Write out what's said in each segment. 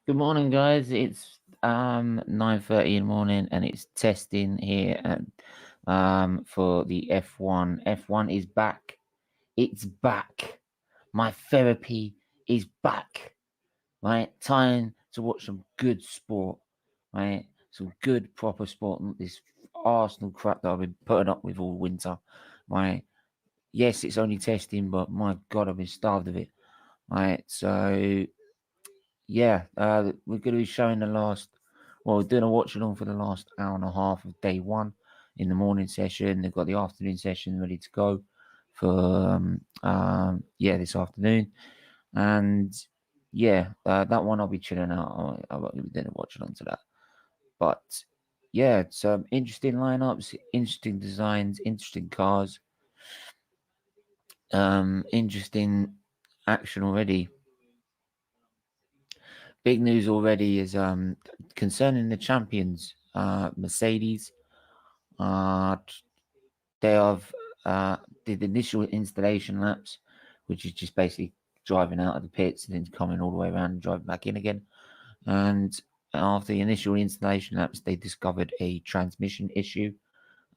Good morning, guys. It's 9:30 in the morning, and it's testing here at, for the F1. F1 is back. It's back. My therapy is back. Right, time to watch some good sport. Right, some good proper sport. Not this Arsenal crap that I've been putting up with all winter. Right. Yes, it's only testing, but my God, I've been starved of it. Right, so yeah, we're going to be showing the last. Well, we're doing a watch along for the last hour and a half of day one in the morning session. They've got the afternoon session ready to go for this afternoon, and that one I'll be chilling out. I won't be doing a watch along to that, but yeah, some interesting lineups, interesting designs, interesting cars, interesting action already. Big news already is concerning the champions, Mercedes. Uh, they have did the initial installation laps, which is just basically driving out of the pits and then coming all the way around and driving back in again. And after the initial installation laps, they discovered a transmission issue,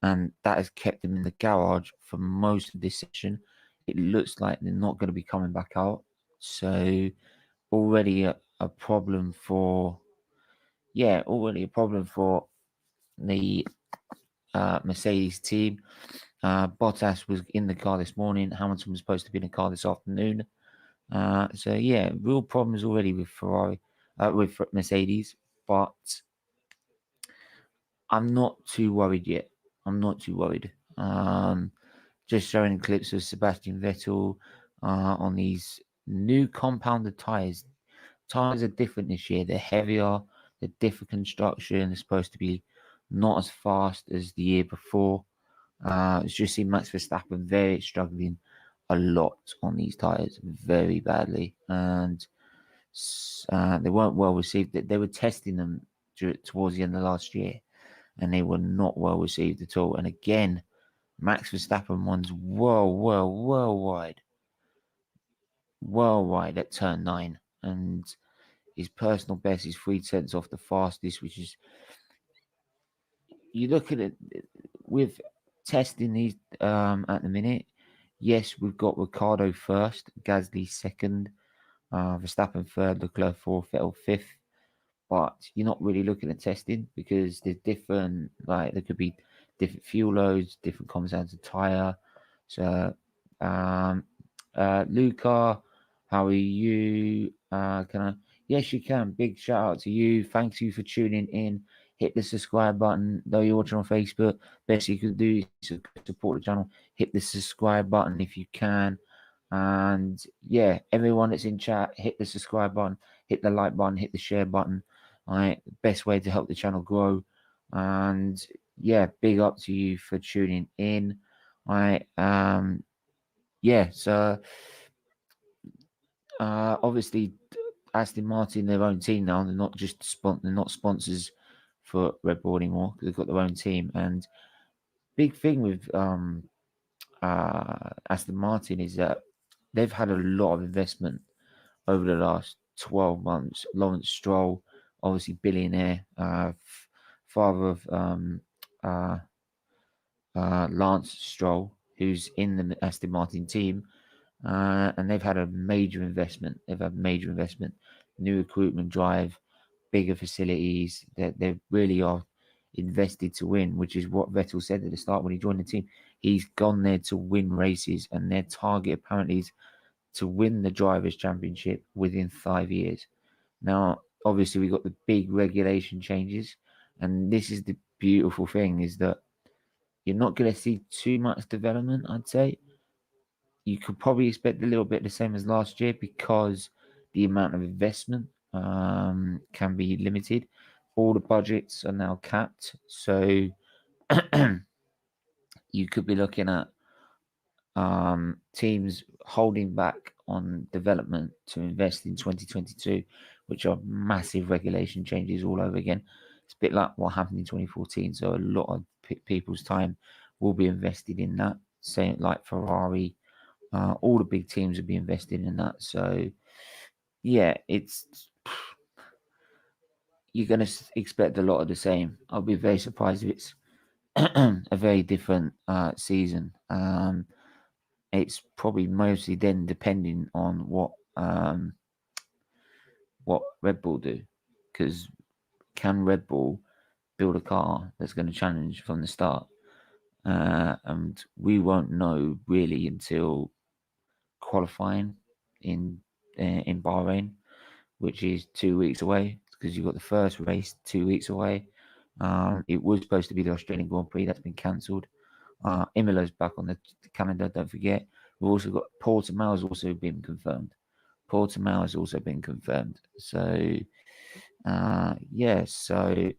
and that has kept them in the garage for most of this session. It looks like they're not going to be coming back out. So already a problem for already a problem for the Mercedes team. Bottas was in the car this morning. Hamilton was supposed to be in the car this afternoon. Real problems already with Ferrari, with Mercedes, but I'm not too worried yet. I'm not too worried. Just showing clips of Sebastian Vettel on these new compounded tires. Tires are different this year. They're heavier. They're different construction. They're supposed to be not as fast as the year before. It's just seen Max Verstappen very struggling a lot on these tires, very badly, and they weren't well received. They were testing them towards the end of last year, and they were not well received at all. And again, Max Verstappen one's well wide at turn 9, and his personal best is 3 tenths off the fastest, which is, you look at it with testing these at the minute. Yes, we've got Ricardo first, Gasly second, Verstappen third, Leclerc fourth, Vettel fifth. But you're not really looking at testing because there's different, like there could be different fuel loads, different comes down to tire. So, Luca, how are you? Can I? Yes, you can. Big shout out to you. Thanks you for tuning in. Hit the subscribe button. Though you're watching on Facebook, best you can do is support the channel. Hit the subscribe button if you can. And yeah, everyone that's in chat, hit the subscribe button, hit the like button, hit the share button. All right, best way to help the channel grow. And yeah, big up to you for tuning in. All right, so obviously Aston Martin, their own team now. They're not just they're not sponsors for Red Bull anymore because they've got their own team. And big thing with Aston Martin is that they've had a lot of investment over the last 12 months. Lawrence Stroll, obviously billionaire, father of Lance Stroll, who's in the Aston Martin team, and they've had a major investment. They've had major investment, new recruitment drive, bigger facilities. They really are invested to win, which is what Vettel said at the start when he joined the team. He's gone there to win races, and their target apparently is to win the Drivers' Championship within 5 years. Now, obviously, we got the big regulation changes, and this is the beautiful thing: is that you're not going to see too much development. I'd say you could probably expect a little bit the same as last year because the amount of investment can be limited. All the budgets are now capped, so you could be looking at teams holding back on development to invest in 2022, which are massive regulation changes all over again. It's a bit like what happened in 2014. So a lot of people's time will be invested in that. Say like Ferrari, all the big teams will be invested in that. So yeah, it's you're going to expect a lot of the same. I'll be very surprised if it's a very different season. It's probably mostly then depending on what Red Bull do, because can Red Bull build a car that's going to challenge from the start? And we won't know really until qualifying in Bahrain, which is 2 weeks away, because you've got the first race 2 weeks away. It was supposed to be the Australian Grand Prix, that's been cancelled. Imola's back on the calendar, don't forget. We've also got Portimao has also been confirmed. Portimao has also been confirmed. So, yeah, so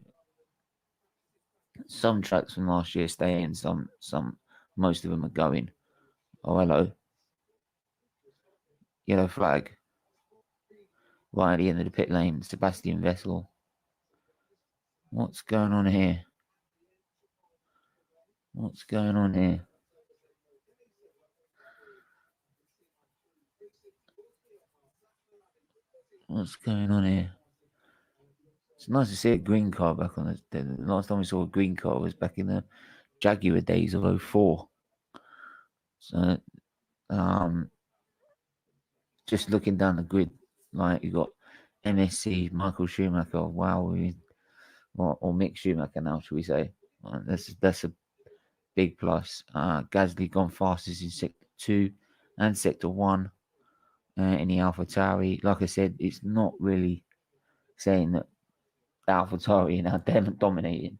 some tracks from last year stay in, most of them are going. Oh, hello. Yellow flag. Right at the end of the pit lane, Sebastian Vettel. What's going on here? What's going on here? What's going on here? It's nice to see a green car back on the last time we saw a green car was back in the Jaguar days of 04. So, just looking down the grid, like you got MSC, Michael Schumacher, wow, or Mick Schumacher now, should we say? That's a big plus. Gasly gone fastest in Sector 2 and Sector 1 in the AlphaTauri. Like I said, it's not really saying that AlphaTauri are now dominating.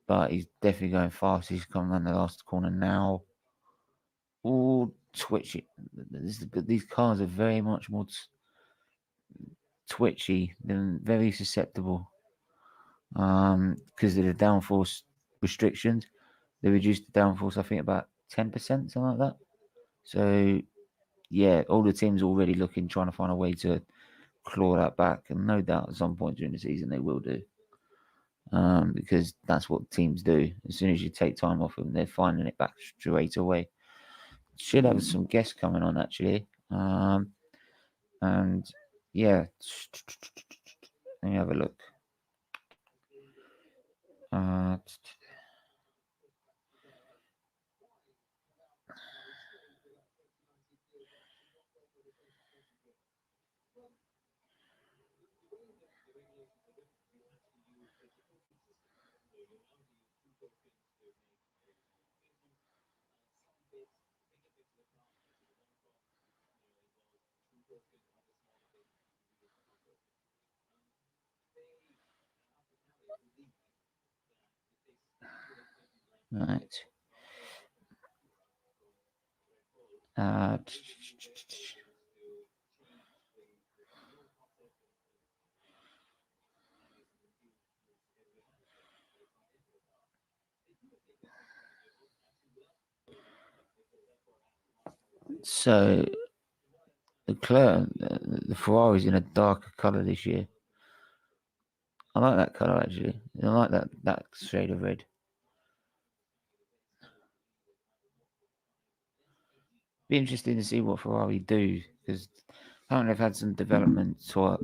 But he's definitely going fast. He's coming around the last corner now. All twitchy. These cars are very much more twitchy. They're very susceptible. Because of the downforce restrictions. They reduced the downforce, I think, about 10%, something like that. So, yeah, all the teams already looking, trying to find a way to claw that back. And no doubt at some point during the season they will do. Because that's what teams do. As soon as you take time off them, they're finding it back straight away. Should have some guests coming on, actually. And, yeah, let me have a look. Right. So the Ferrari's in a darker colour this year. I like that colour, actually. I like that shade of red. Be interesting to see what Ferrari do, because apparently they've had some development or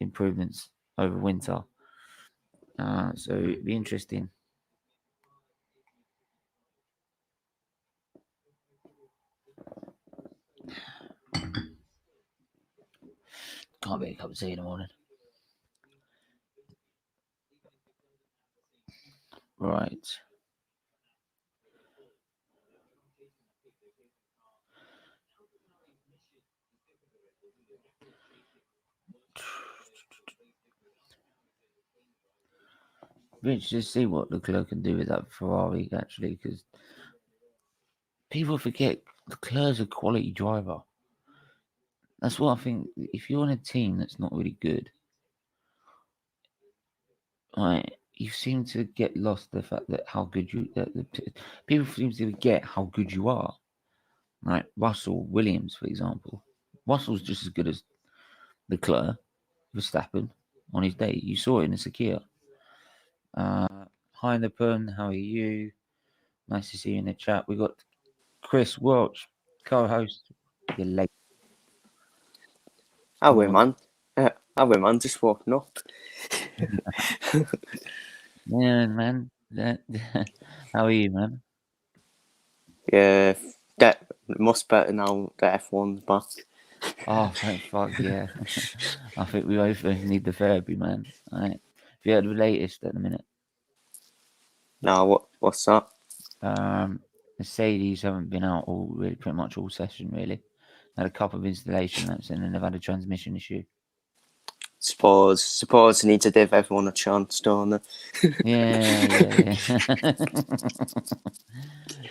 improvements over winter. So it'd be interesting. Can't be a cup of tea in the morning. Right. Be interested to see what Leclerc can do with that Ferrari, actually, because people forget Leclerc's a quality driver. That's what I think. If you're on a team that's not really good, you seem to get lost the fact that how good people seem to forget how good you are. Right, Russell Williams, for example. Russell's just as good as Leclerc, Verstappen on his day. You saw it in the Sakhir. Hi, Nipun, how are you? Nice to see you in the chat. We got Chris Welch, co-host. You're late. How are we, man? Have man, just walking up. Yeah, man. How are you, man? Yeah, that much better now that F1's back. Oh, thank fuck, yeah. I think we both need the therapy, man. All right. Have you heard the latest at the minute? Now, what's that? Mercedes haven't been out pretty much all session, really. Had a couple of installation laps and then they've had a transmission issue. Suppose they need to give everyone a chance, don't they? Yeah.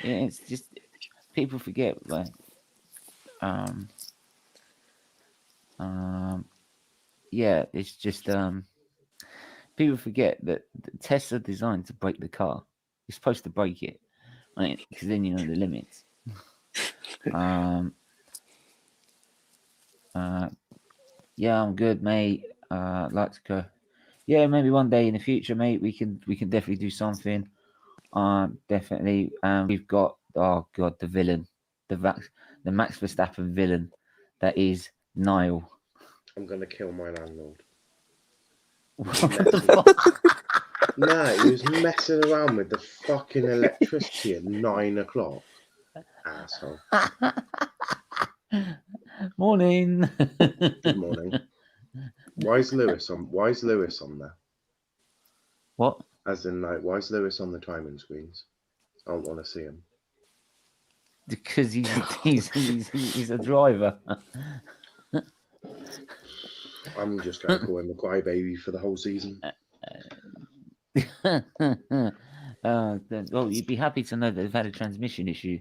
Yeah, it's just people forget, like, yeah, it's just people forget that the tests are designed to break the car. You're supposed to break it, right? Because then you know the limits. Yeah, I'm good, mate. I'd like to go. Yeah, maybe one day in the future, mate. We can definitely do something. Definitely. We've got, oh god, the villain, the Max Verstappen villain, that is Niall. I'm gonna kill my landlord. What the fuck? Nah, he was messing around with the fucking electricity at 9 o'clock. Asshole. Morning. Good morning. Why is Lewis on there? What? As in, like, why is Lewis on the timing screens? I don't want to see him. Because he's a driver. I'm just going to call him a crybaby for the whole season. Well, you'd be happy to know that they've had a transmission issue.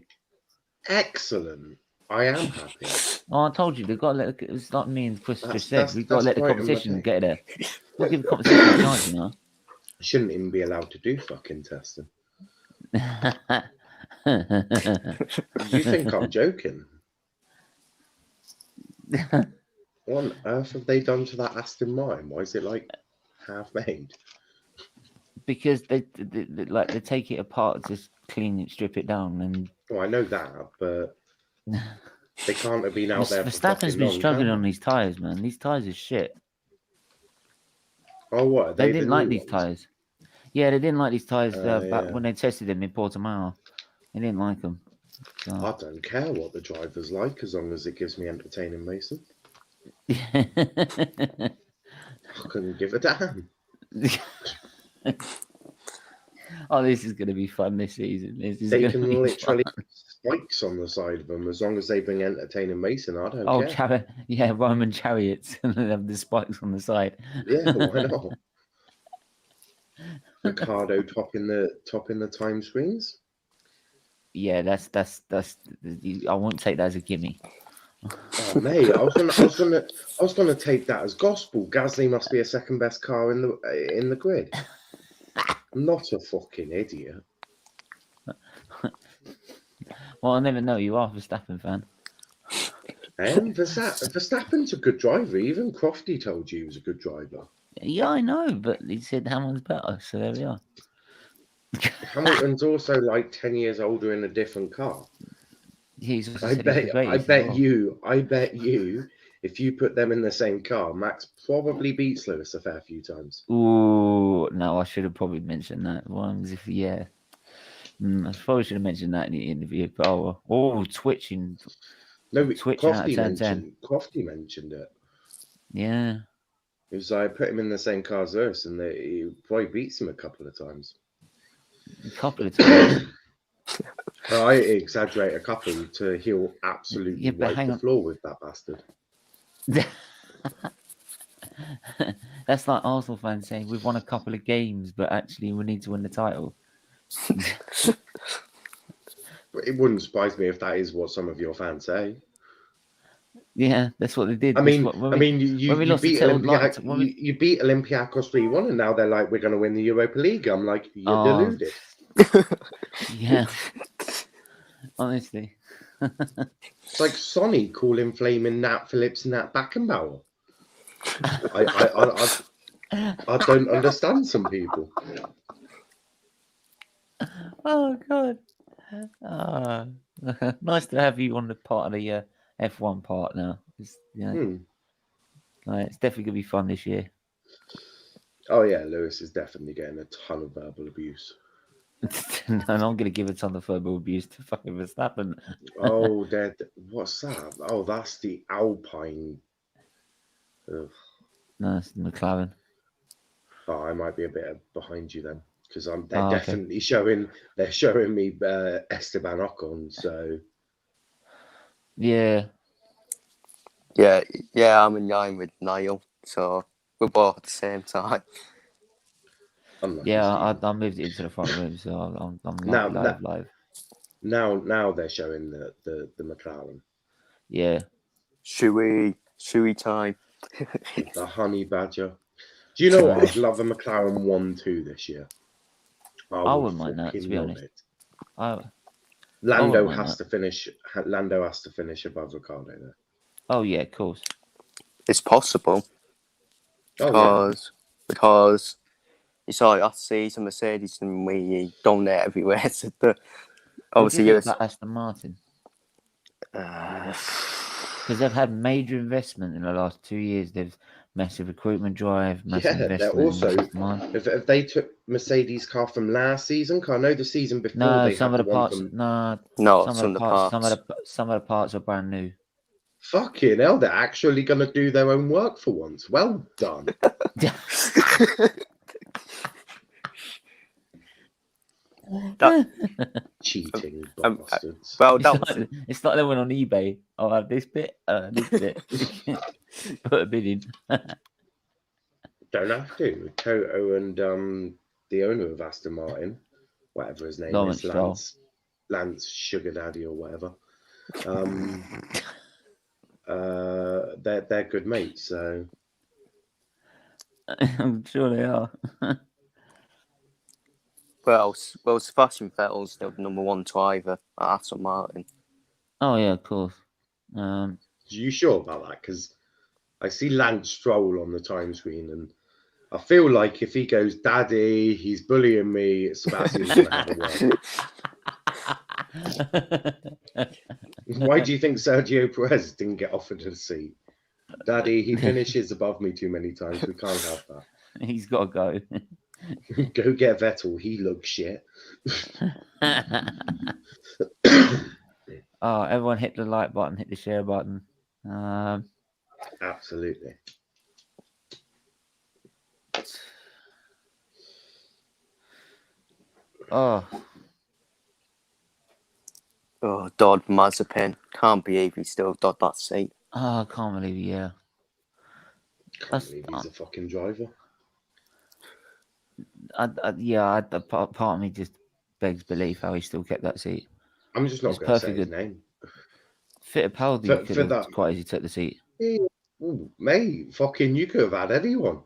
Excellent. I am happy. Oh, I told you they've got to let. It's like me and Chris just said. We've got to let the competition get there. We'll give the competition a chance, you know. Shouldn't even be allowed to do fucking testing. You think I'm joking? What on earth have they done to that Aston Martin? Why is it like half made? Because they take it apart, just clean it, strip it down, and. Oh, I know that, but they can't have been out there. Verstappen's been struggling on these tires, man. These tires are shit. Oh, what? They didn't like these tires. Yeah, they didn't like these tires back when they tested them in Portimao. They didn't like them. So. I don't care what the driver's like as long as it gives me entertaining racing. I couldn't give a damn. Oh, this is going to be fun this season. They can literally have spikes on the side of them as long as they bring entertaining racing. I don't care. Yeah, Roman chariots and they have the spikes on the side. Yeah, why not? Ricardo topping the time screens. Yeah, that's. I won't take that as a gimme. Oh, mate, I was gonna take that as gospel. Gasly must be a second best car in the grid. I'm not a fucking idiot. Well, I never know. You are a Verstappen fan. And Verstappen's a good driver. Even Crofty told you he was a good driver. Yeah, I know, but he said Hamilton's better, so there we are. Hamilton's also like 10 years older in a different car. I bet you, if you put them in the same car, Max probably beats Lewis a fair few times. Ooh, no, I should have probably mentioned that. I probably should have mentioned that in the interview. But twitching. No, Crofty mentioned it. Yeah. It was like, put him in the same car as Lewis, and he probably beats him a couple of times. I exaggerate a couple to he'll absolutely wipe the floor with that bastard. That's like Arsenal fans saying we've won a couple of games, but actually we need to win the title. It wouldn't surprise me if that is what some of your fans say. Yeah, that's what they did. You beat Olympiacos 3-1, and now they're like, we're going to win the Europa League. I'm like, you're deluded. Yeah. Honestly. It's like Sonny calling flaming Nat Phillips Nat Beckenbauer. I don't understand some people. Oh, God. Nice to have you on the part of the F1 part now. It's definitely gonna be fun this year. Oh yeah, Lewis is definitely getting a ton of verbal abuse. And I'm gonna give a ton of verbal abuse to fucking Verstappen. Oh, what's that? Oh, that's the Alpine. Ugh. No, it's the McLaren. Oh, I might be a bit behind you then, because they're Oh, okay. definitely showing. They're showing me Esteban Ocon. So Yeah. Yeah, I'm in line with Niall, so we're both at the same time. unlucky, Yeah, Stephen. I moved it into the front room, so I'm Now, live. now they're showing the McLaren, Yeah. Shui time. the Honey Badger. Do you know what? I'd love a McLaren 1-2 this year. I would wouldn't mind that, to fucking be love honest. it. I Lando wouldn't mind has to finish. Lando has to finish above Ricardo there. Oh yeah, of course. It's possible Oh because you saw last season Mercedes and we dominate everywhere. So obviously, What do you think about Aston Martin? uh, Because they've had major investment in the last 2 years. They've massive recruitment drive, massive yeah. They're investment. also. in Aston Martin. If they took Mercedes car from last season, I know the season before No, they some had of the the one parts. from. no, Some some of of the the parts. parts. Some of the parts are brand new. Fucking hell! They're actually going to do their own work for once. Well done. Cheating bastards. Well, that was It's like they went on eBay. I'll have this bit, this bit. Put a bid in. Don't have to. Toto and the owner of Aston Martin, whatever his name Lawrence is, Stroll. Lance Sugar Daddy or whatever. They're good mates. So I'm sure they are. well, Sebastian Vettel's the number one driver at Aston Martin. Oh yeah, of course. are you sure about that? Because I see Lance Stroll on the time screen, and I feel like if he goes, "Daddy, he's bullying me," Sebastian's going to have a word. Why do you think Sergio Perez didn't get offered a seat? Daddy, he finishes above me too many times. We can't have that. He's got to go. Go get Vettel. He looks shit. Oh, everyone hit the like button, hit the share button. Absolutely. Oh, Dodd Mazepin. Can't believe he still got that seat. I can't believe it, yeah. Can't believe he's a fucking driver. Part of me just begs belief how he still kept that seat. I'm just not going to say his name. Fittipaldi could have that. quite easily took the seat. Ooh, mate, fucking, you could have had anyone.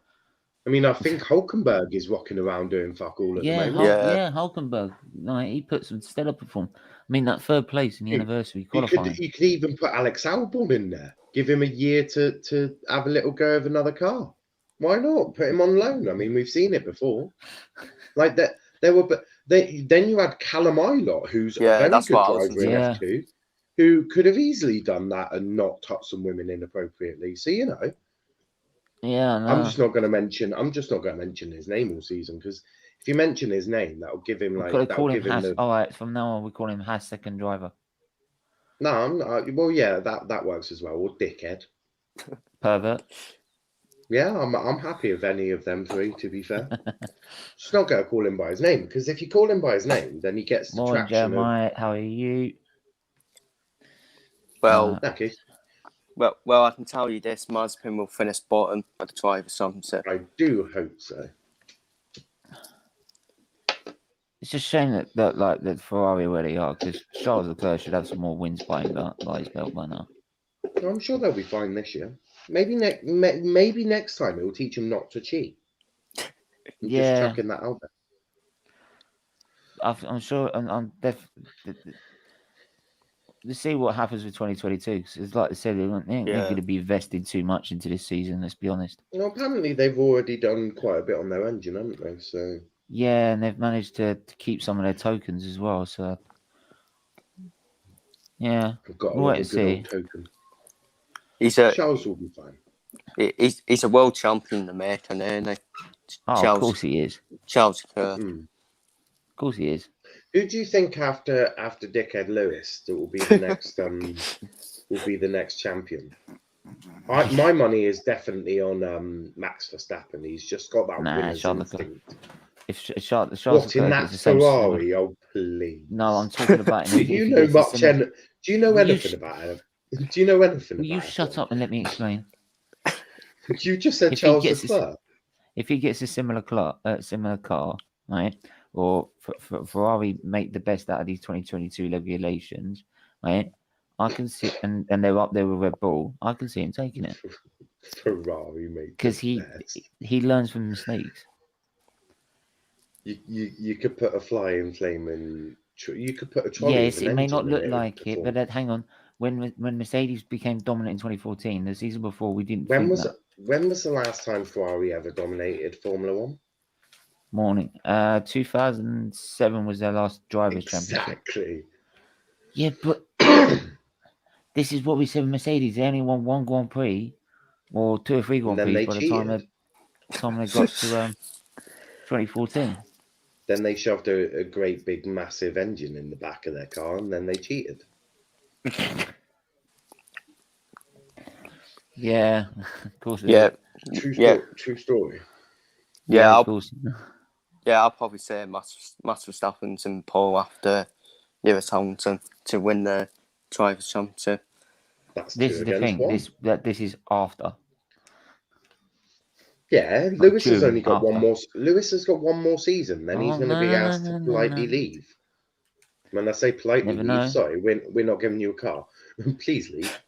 I mean, I think Hulkenberg is rocking around doing fuck all at the moment. Hulkenberg. Like, he put some stellar performance. I mean, that third place in the anniversary qualifying. You could even put Alex Albon in there. Give him a year to have a little go of another car. Why not? Put him on loan. I mean, we've seen it before. Like that, then you had Callum Ilott, who's a very good driver in F2, who could have easily done that and not touch some women inappropriately. So Yeah, no. I'm just not going to mention his name all season, because if you mention his name, that'll give him All right, from now on we call him Haas second driver. No, I'm not. Well, yeah, that works as well. Or dickhead. Pervert. Yeah, I'm happy with any of them three, to be fair. Just not going to call him by his name, because if you call him by his name, then he gets the traction. Jeremiah, how are you? Well, okay. Well, I can tell you this: Mazepin will finish bottom at the driver sunset. I do hope so. It's a shame that Ferrari where they are, because Charles Leclerc should have some more wins by his belt by now. I'm sure they'll be fine this year. Maybe next time it will teach him not to cheat. Just chucking that out there. I'm sure. I'm definitely. Let's see what happens with 2022. Because it's like I said, they're going to be invested too much into this season. Let's be honest. Well, apparently they've already done quite a bit on their engine, haven't they? So. Yeah, and they've managed to keep some of their tokens as well. So. Yeah. I've got a good old token. Charles will be fine. He's a world champion in the making, isn't he? Oh, of course he is. Charles Leclerc. Of course he is. Who do you think after Dickhead Lewis that will be the next champion? My money is definitely on Max Verstappen. He's just got that winner's instinct. If Charles What in Leclerc that Ferrari? Oh please! No, I'm talking about. Do you know much? Do you know anything about him? Do you know anything about? Will you shut up and let me explain? You just said Charles Leclerc. If he gets a similar car, right, or Ferrari make the best out of these 2022 regulations, right, I can see, and they're up there with Red Bull, I can see him taking it. Ferrari, mate. Because he learns from mistakes. You could put a flying flame in. You could put a trolley. Yes, it may not look like it, but hang on. When Mercedes became dominant in 2014, the season before, we didn't. When was the last time Ferrari ever dominated Formula One? 2007 was their last drivers' championship. Exactly. Yeah, but this is what we said with Mercedes. They only won one Grand Prix or 2 or 3 Grand Prix by the time they got to 2014. Then they shoved a great big massive engine in the back of their car, and then they cheated. Yeah, of course. Yeah, true story. Yeah, of course. I'll probably say Max Verstappen's in pole after Lewis Hamilton to win the Drivers' Championship. This is the thing. This is after. Yeah, Lewis has only got one more. Lewis has got one more season. Then he's going to be asked to politely leave. When I say politely leave, sorry, we're not giving you a car. Please leave.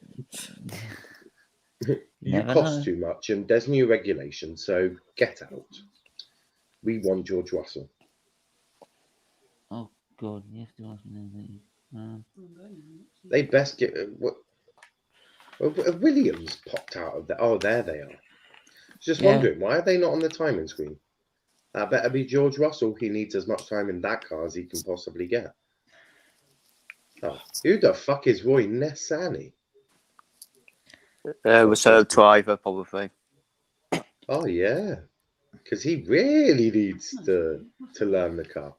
You cost too much, and there's new regulations, so get out. We want George Russell. Oh God, you have to ask me. They best get Williams popped out of there. Oh, there they are. Just wondering, why are they not on the timing screen? That better be George Russell. He needs as much time in that car as he can possibly get. Oh, who the fuck is Roy Nessani? Reserve driver, probably. Oh, yeah. Because he really needs to learn the car.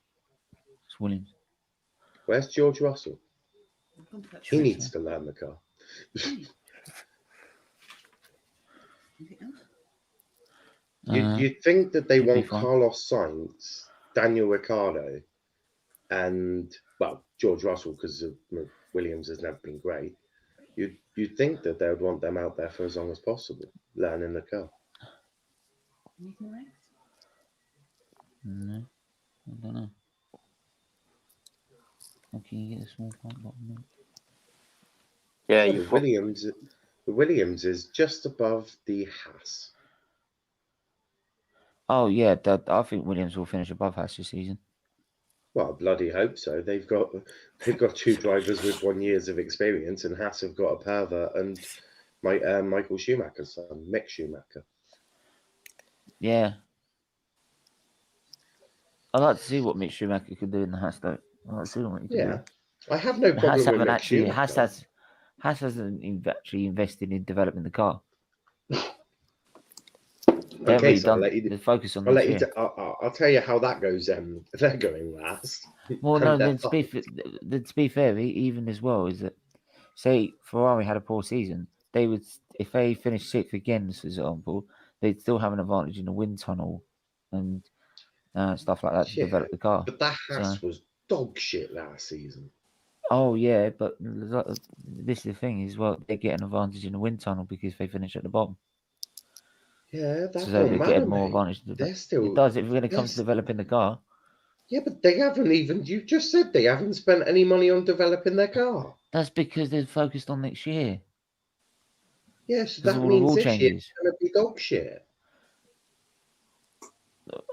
It's Williams. Where's George Russell? He needs to learn the car. You'd think that they want Carlos Sainz, Daniel Ricciardo, and, well, George Russell, because Williams has never been great. You'd think that they would want them out there for as long as possible, learning the car. No, I don't know. How can you get a small part bottom? Yeah, the Williams is just above the Haas. Oh yeah, I think Williams will finish above Haas this season. Well, bloody hope so. They've got 2 drivers with 1 years of experience, and Haas have got a pervert and Michael Schumacher's son, Mick Schumacher. Yeah. I'd like to see what Mick Schumacher could do in the Haas, though. I'd like to see what he can do. I have no problem with Mick Schumacher. Haas hasn't actually invested in developing the car. Okay, so the focus on I'll tell you how that goes. They're going last. Well, no. Then to be fair, even as well is that, say Ferrari had a poor season, they would, if they finished 6th again, for example, they'd still have an advantage in the wind tunnel and stuff like that to develop the car. But that Haas was dog shit last season. Oh yeah, but this is the thing is, well, they get an advantage in the wind tunnel because they finish at the bottom. Yeah, that's so they get more advantage. It does if when it comes to developing the car. Yeah, but they haven't even. You just said they haven't spent any money on developing their car. That's because they're focused on next year. Yes, that means this year it's going to be dog shit.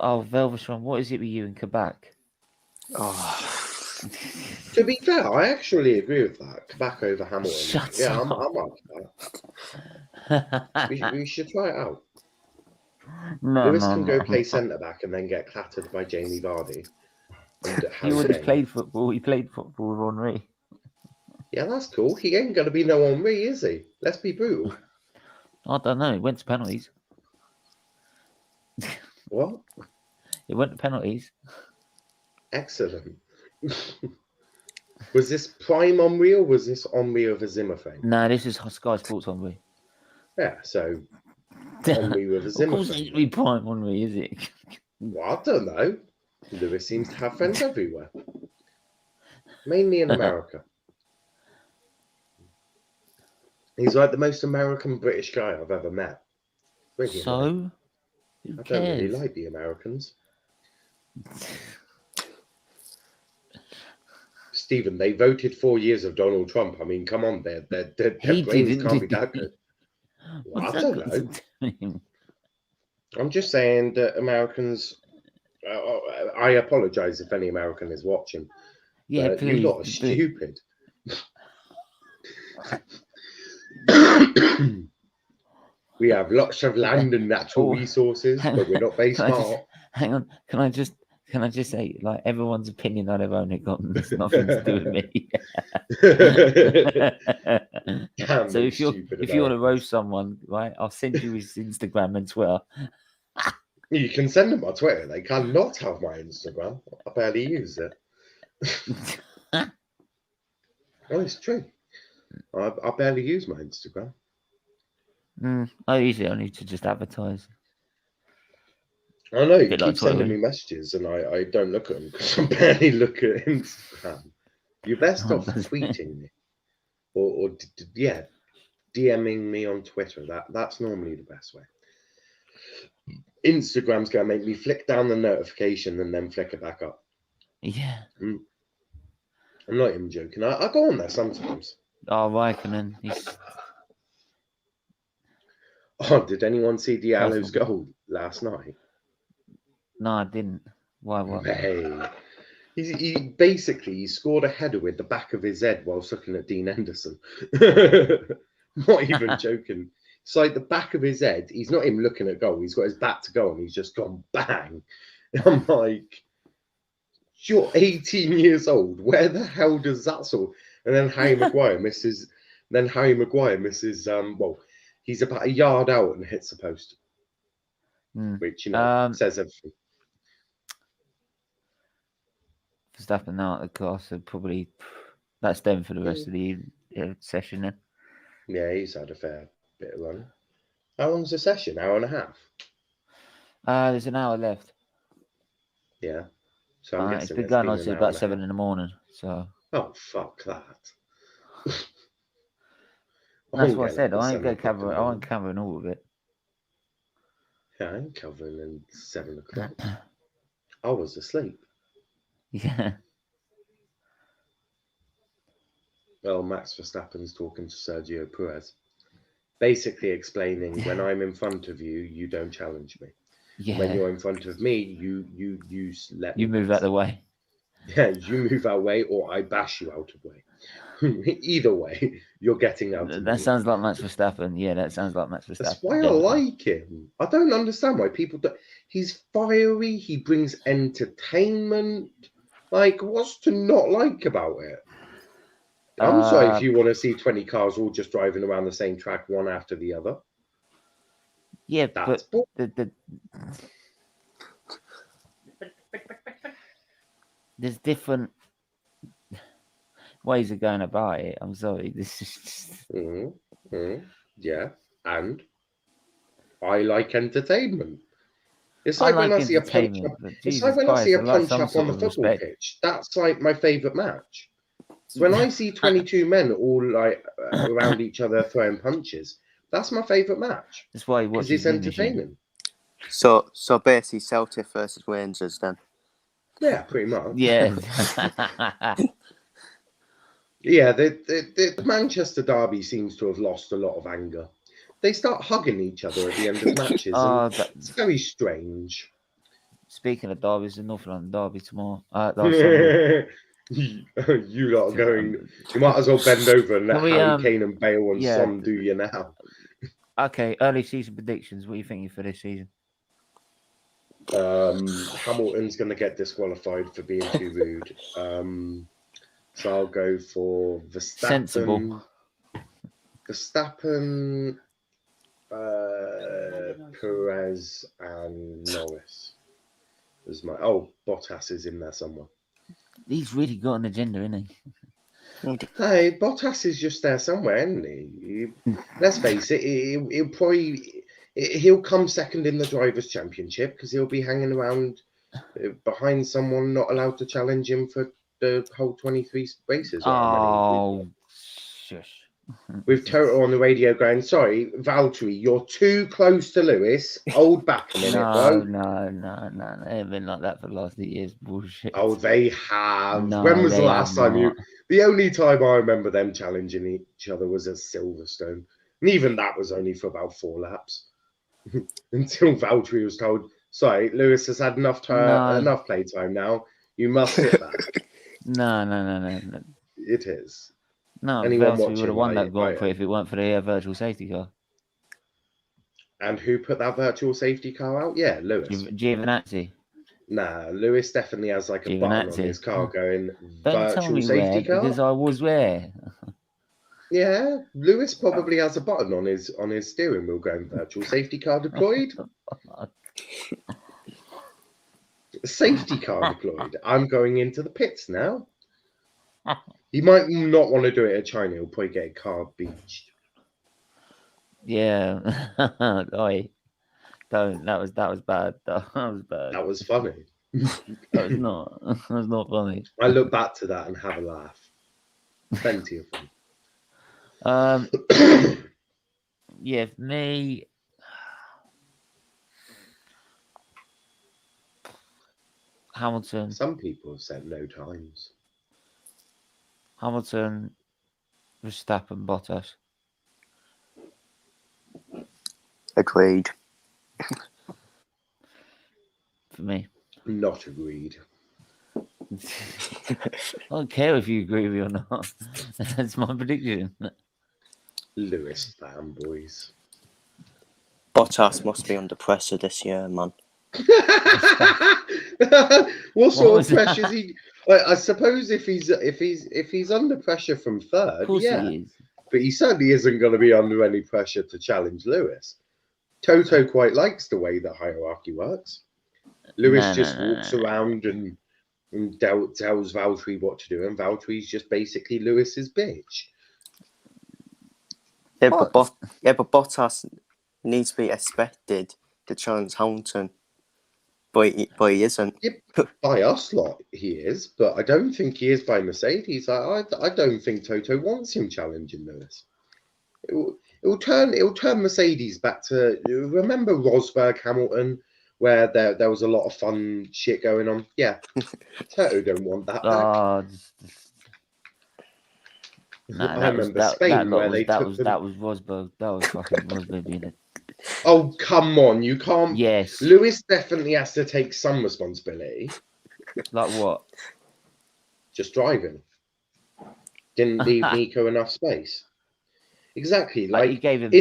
Oh, Velvetron, what is it with you in Quebec? Oh. To be fair, I actually agree with that. Quebec over Hamilton. Shut up. I'm up for that. we should try it out. Lewis can go play centre back and then get clattered by Jamie Vardy. He would have played football. He played football with Henri. Yeah, that's cool. He ain't going to be no Henri, is he? Let's be brutal. I don't know. It went to penalties. What? It went to penalties. Excellent. Was this prime Henri or was this Henri of a Zimmer fame? No, this is Sky Sports Henri. Yeah, so Henri with a Of Zimmer course, it fame. ain't be prime Henri, is it? Well, I don't know. Lewis seems to have friends everywhere, mainly in America. He's like the most American British guy I've ever met. Really annoying. So, who I don't really cares? like the Americans. Stephen, they voted 4 years of Donald Trump. I mean, come on, their He brains didn't, can't be did that he? good. Well, What's I that don't got know. to do with him? I'm just saying that Americans. I apologize if any American is watching. Yeah, But please. you lot are please. stupid. We have lots of land and natural Oh, resources, hang but we're not very Can I just- smart. Hang on. Can I just say, like, everyone's opinion on their own, it's nothing to do with me. Damn So those if you stupid want to Americans. roast someone, right, I'll send you his Instagram and Twitter. You can send them my Twitter. They cannot have my Instagram. I barely use it. Oh, it's true. I barely use my Instagram. I usually only to just advertise. I know, you Bit keep like sending Twitter. me messages and I don't look at them because I barely look at Instagram. You're best Oh, off that's- tweeting me. Or yeah, DMing me on Twitter. That's normally the best way. Instagram's going to make me flick down the notification and then flick it back up. Yeah. I'm not even joking. I go on there sometimes. Oh, Raikkonen. He's Oh, did anyone see Diallo's Careful. goal last night? no, I didn't. Why? What? Mate. He basically scored a header with the back of his head whilst looking at Dean Henderson. Not even joking. It's like the back of his head. He's not even looking at goal. He's got his back to goal and he's just gone bang. I'm like, you're 18 years old. Where the hell does that sort? And then Harry Maguire misses. Well, he's about a yard out and hits the post, which says everything. Verstappen now at the car, so probably that's them for the rest of the session then. Yeah, he's had a fair bit of running. How long's the session? Hour and a half? There's an hour left. Yeah. So I'm It's guessing been it's going been on an since hour about and a 7 half. in the morning. So Oh, fuck that. that's what I said. I ain't going going to cover it. I won't cover all of it. Yeah, I ain't covering in 7 o'clock. I was asleep. Yeah. Well, Max Verstappen's talking to Sergio Perez, basically explaining when I'm in front of you, you don't challenge me. Yeah. When you're in front of me, you let me You move out the way. Yeah, you move out of the way, or I bash you out of the way. Either way, you're getting out of the way. That sounds like Max Verstappen. Yeah, that sounds like Max Verstappen. That's why I like him. I don't understand why people don't. He's fiery. He brings entertainment. Like, what's to not like about it? I'm sorry if you want to see 20 cars all just driving around the same track, one after the other. Yeah, That's but there's different ways of going about it. I'm sorry. This is just... Yeah, and I like entertainment. It's like when I see a punch up. It's like when I see a punch up on the football pitch. That's like my favourite match. So when I see 22 men all like around each other throwing punches, that's my favourite match. That's why because it's entertaining. So basically Celtic versus Rangers then. Yeah, pretty much. Yeah. Yeah, the Manchester derby seems to have lost a lot of anger. They start hugging each other at the end of matches. It's very strange. Speaking of derbies, the North London derby tomorrow. You lot are going. You might as well bend over and let Harry Kane and Bale and Son do you now. Okay, early season predictions. What are you thinking for this season? Hamilton's going to get disqualified for being too rude. So I'll go for Verstappen. Sensible. Verstappen. Perez and Norris. Bottas is in there somewhere. He's really got an agenda, isn't he? Hey, Bottas is just there somewhere, isn't he? Let's face it, he'll come second in the Drivers' Championship because he'll be hanging around behind someone not allowed to challenge him for the whole 23 races. Oh, shush. With Toto on the radio going, sorry, Valtteri, you're too close to Lewis. Hold back a minute, bro. No. They haven't been like that for the last 8 years. Bullshit. Oh, they have. No, when was the they last have time not. The only time I remember them challenging each other was at Silverstone. And even that was only for about 4 laps. Until Valtteri was told, sorry, Lewis has had enough play time now. You must sit back. No. It is. No, Anyone Valtteri would have won that Grand right, Prix if it weren't for the virtual safety car. And who put that virtual safety car out? Yeah, Lewis. Giovinazzi. Nah, Lewis definitely has like a button on his car going Don't tell virtual me safety where, car. because I was where. Yeah, Lewis probably has a button on his steering wheel going virtual safety car deployed. Safety car deployed. I'm going into the pits now. He might not want to do it at China. He'll probably get a car beached. Yeah. Oi. Don't. That was bad. That was bad. That was funny. That was not. That was not funny. I look back to that and have a laugh. Plenty of fun. Yeah, for me, Hamilton. Some people have said no times. Hamilton, Verstappen, Bottas. Agreed. For me. Not agreed. I don't care if you agree with me or not. That's my prediction. Lewis fanboys. Bottas must be under pressure this year, man. What sort of pressure is he? I suppose if he's under pressure from third, Of course yeah, he is. but he certainly isn't going to be under any pressure to challenge Lewis. Toto quite likes the way the hierarchy works. Lewis walks around and tells Valtteri what to do, and Valtteri's just basically Lewis's bitch. Yeah, but Bottas needs to be expected to challenge Hamilton, but he isn't. Yeah, by us lot, he is, but I don't think he is by Mercedes. I don't think Toto wants him challenging Lewis. It'll turn Mercedes back to, remember Rosberg, Hamilton, where there was a lot of fun shit going on. Yeah, Toto don't want that back. I remember Spain where they took them. That was Rosberg. That was fucking Rosberg being it. Oh, come on, you can't. Yes. Lewis definitely has to take some responsibility. Like what? Just driving. Didn't leave Nico enough space. Exactly. Like Like you gave him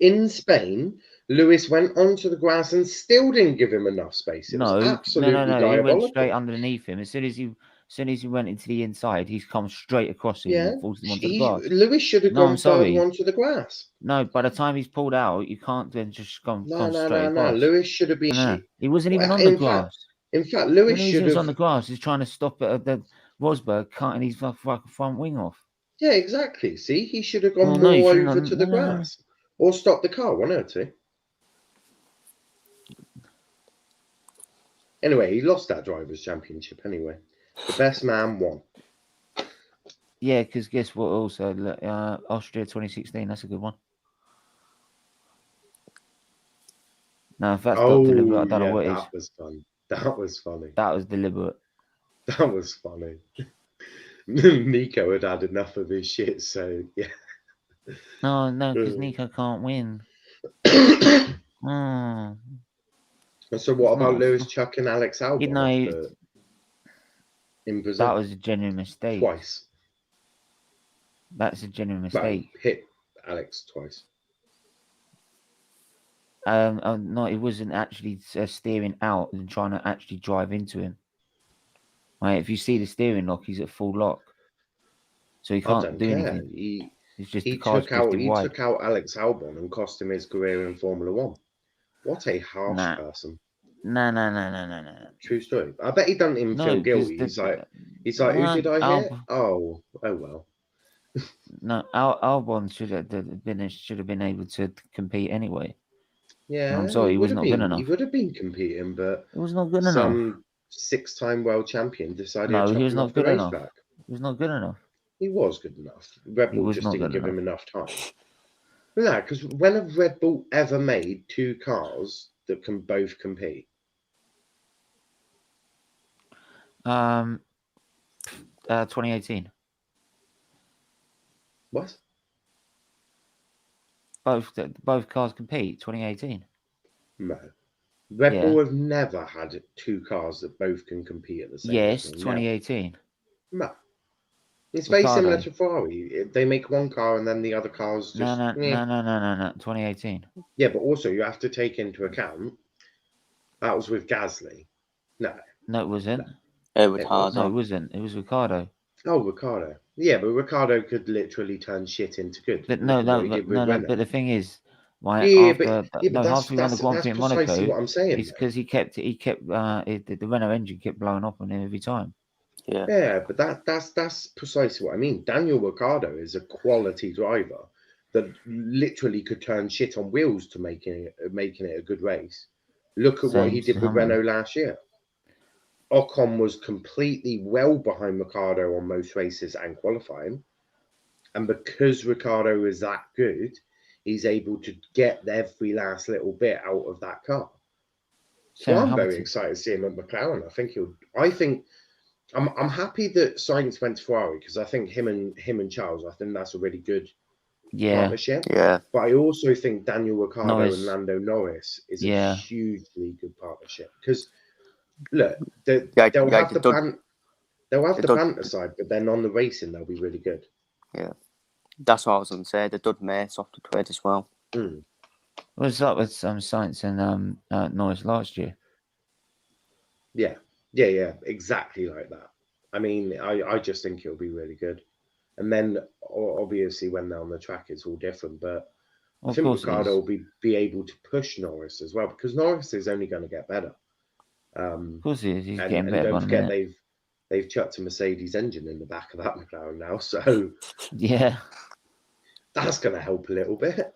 in Spain, Lewis went onto the grass and still didn't give him enough space. It was absolutely diabolical. He went straight underneath him. As soon as he went into the inside, he's come straight across him and forced him onto the grass. Lewis should have gone further onto the grass. No, by the time he's pulled out, you can't then just gone straight across. No. Lewis should have been. He wasn't even on the grass. In fact, Lewis should have. He was on the grass. He's trying to stop the Rosberg cutting his front wing off. Yeah, exactly. See, he should have gone more over to the grass or stop the car, one or two. Anyway, he lost that Drivers' Championship anyway. The best man won. Yeah, because guess what? Also, Austria 2016. That's a good one. No, if that's not deliberate, I don't know what it is. That was fun. That was funny. That was deliberate. That was funny. Nico had enough of his shit, so yeah. No, because Nico can't win. So what about Lewis chucking Alex Albon in Brazil? That was a genuine mistake. Twice. That's a genuine mistake. Well, hit Alex twice. No, it wasn't actually steering out and trying to actually drive into him. Right, if you see the steering lock, he's at full lock, so he can't do anything. It's just He the car's took out 50 wide. Alex Albon and cost him his career in Formula One. What a harsh Nah. person. No. True story. I bet he doesn't even No, feel 'cause guilty. He's like, who did I hit? Oh well. No, Albon should have been able to compete anyway. Yeah, I'm sorry, he was have not been. good enough. He would have been competing, but It was not good enough. some 6-time world champion decided No, to he chuck was him not off the good enough. racetrack. He was not good enough. He was good enough. Red He Bull was just not didn't good give him enough. enough time. No, because when have Red Bull ever made 2 cars that can both compete? 2018. What? Both cars compete. 2018. No. Red Yeah. Bull have never had 2 cars that both can compete at the same Yes, time. 2018. No. It's very Ricardo. similar to Ferrari. They make one car and then the other cars just... No. 2018. Yeah, but also you have to take into account that was with Gasly. No. No, it wasn't. It was It hard. No, it wasn't. It was Ricardo. Oh, Ricardo. Yeah, but Ricardo could literally turn shit into good. But Look no. at what he did with Renault. But the thing is, But after that's we won the Grand Prix in precisely Monaco, what I'm saying. it's because he kept the Renault engine kept blowing up on him every time. Yeah. Yeah, but that's precisely what I mean. Daniel Ricciardo is a quality driver that literally could turn shit on wheels to making it a good race. Look at what he did with Renault last year. Ocon was completely well behind Ricciardo on most races and qualifying. And because Ricciardo is that good, he's able to get every last little bit out of that car. So I'm very excited to see him at McLaren. I think I'm happy that Sainz went to Ferrari because I think him and Charles, I think that's a really good partnership. Yeah. But I also think Daniel Ricciardo and Lando Norris is a hugely good partnership because look, they'll have the banter side, but then on the racing they'll be really good. Yeah, that's what I was going to say. They did mate off the trade as well. What's up with Sainz and Norris last year? Yeah, exactly like that. I mean, I just think it'll be really good. And then obviously when they're on the track, it's all different. But I think Ricciardo will be able to push Norris as well because Norris is only going to get better. Of course he is. He's getting and better. Don't forget they've chucked a Mercedes engine in the back of that McLaren now, so yeah, that's going to help a little bit.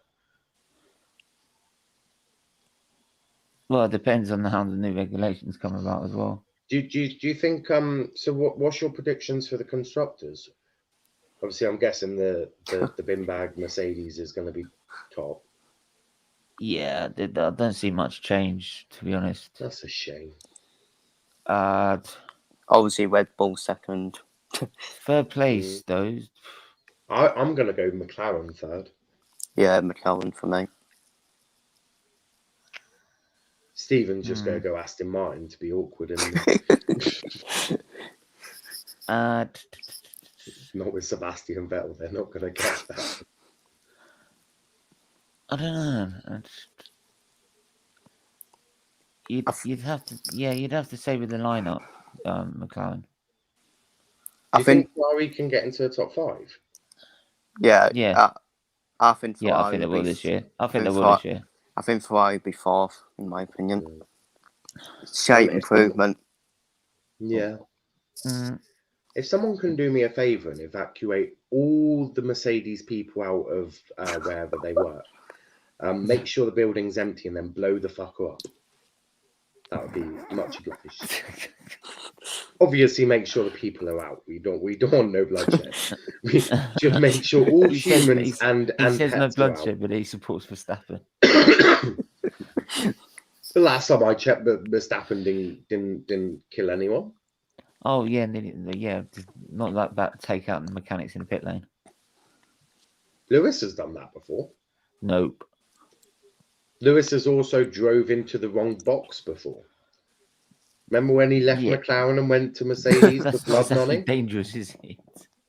Well, it depends on how the new regulations come about as well. Do you think so? What's your predictions for the constructors? Obviously, I'm guessing the bin bag Mercedes is going to be top. Yeah, I don't see much change, to be honest. That's a shame. Obviously, Red Bull second. Third place, though. I'm going to go McLaren third. Yeah, McLaren for me. Stephen's just going to go Aston Martin to be awkward. Not with Sebastian Vettel. They're not going to get that. I don't know. You'd have to say with the lineup, McLaren. Do you think Ferrari can get into the top 5? Yeah. I think Ferrari. Yeah, I think they will this year. I think Ferrari will be 4th, in my opinion. Slight improvement. Yeah. If someone can do me a favour and evacuate all the Mercedes people out of wherever they work, make sure the building's empty and then blow the fucker up. That would be much obliged. Obviously, make sure the people are out. We don't want no bloodshed. We just make sure all humans and he says pets no bloodshed, but he supports Verstappen. The last time I checked, Verstappen didn't kill anyone. Oh yeah, not like that. Take out the mechanics in the pit lane. Lewis has done that before. Nope. Lewis has also drove into the wrong box before. Remember when he left McLaren and went to Mercedes? That's the blood money. Dangerous, is it?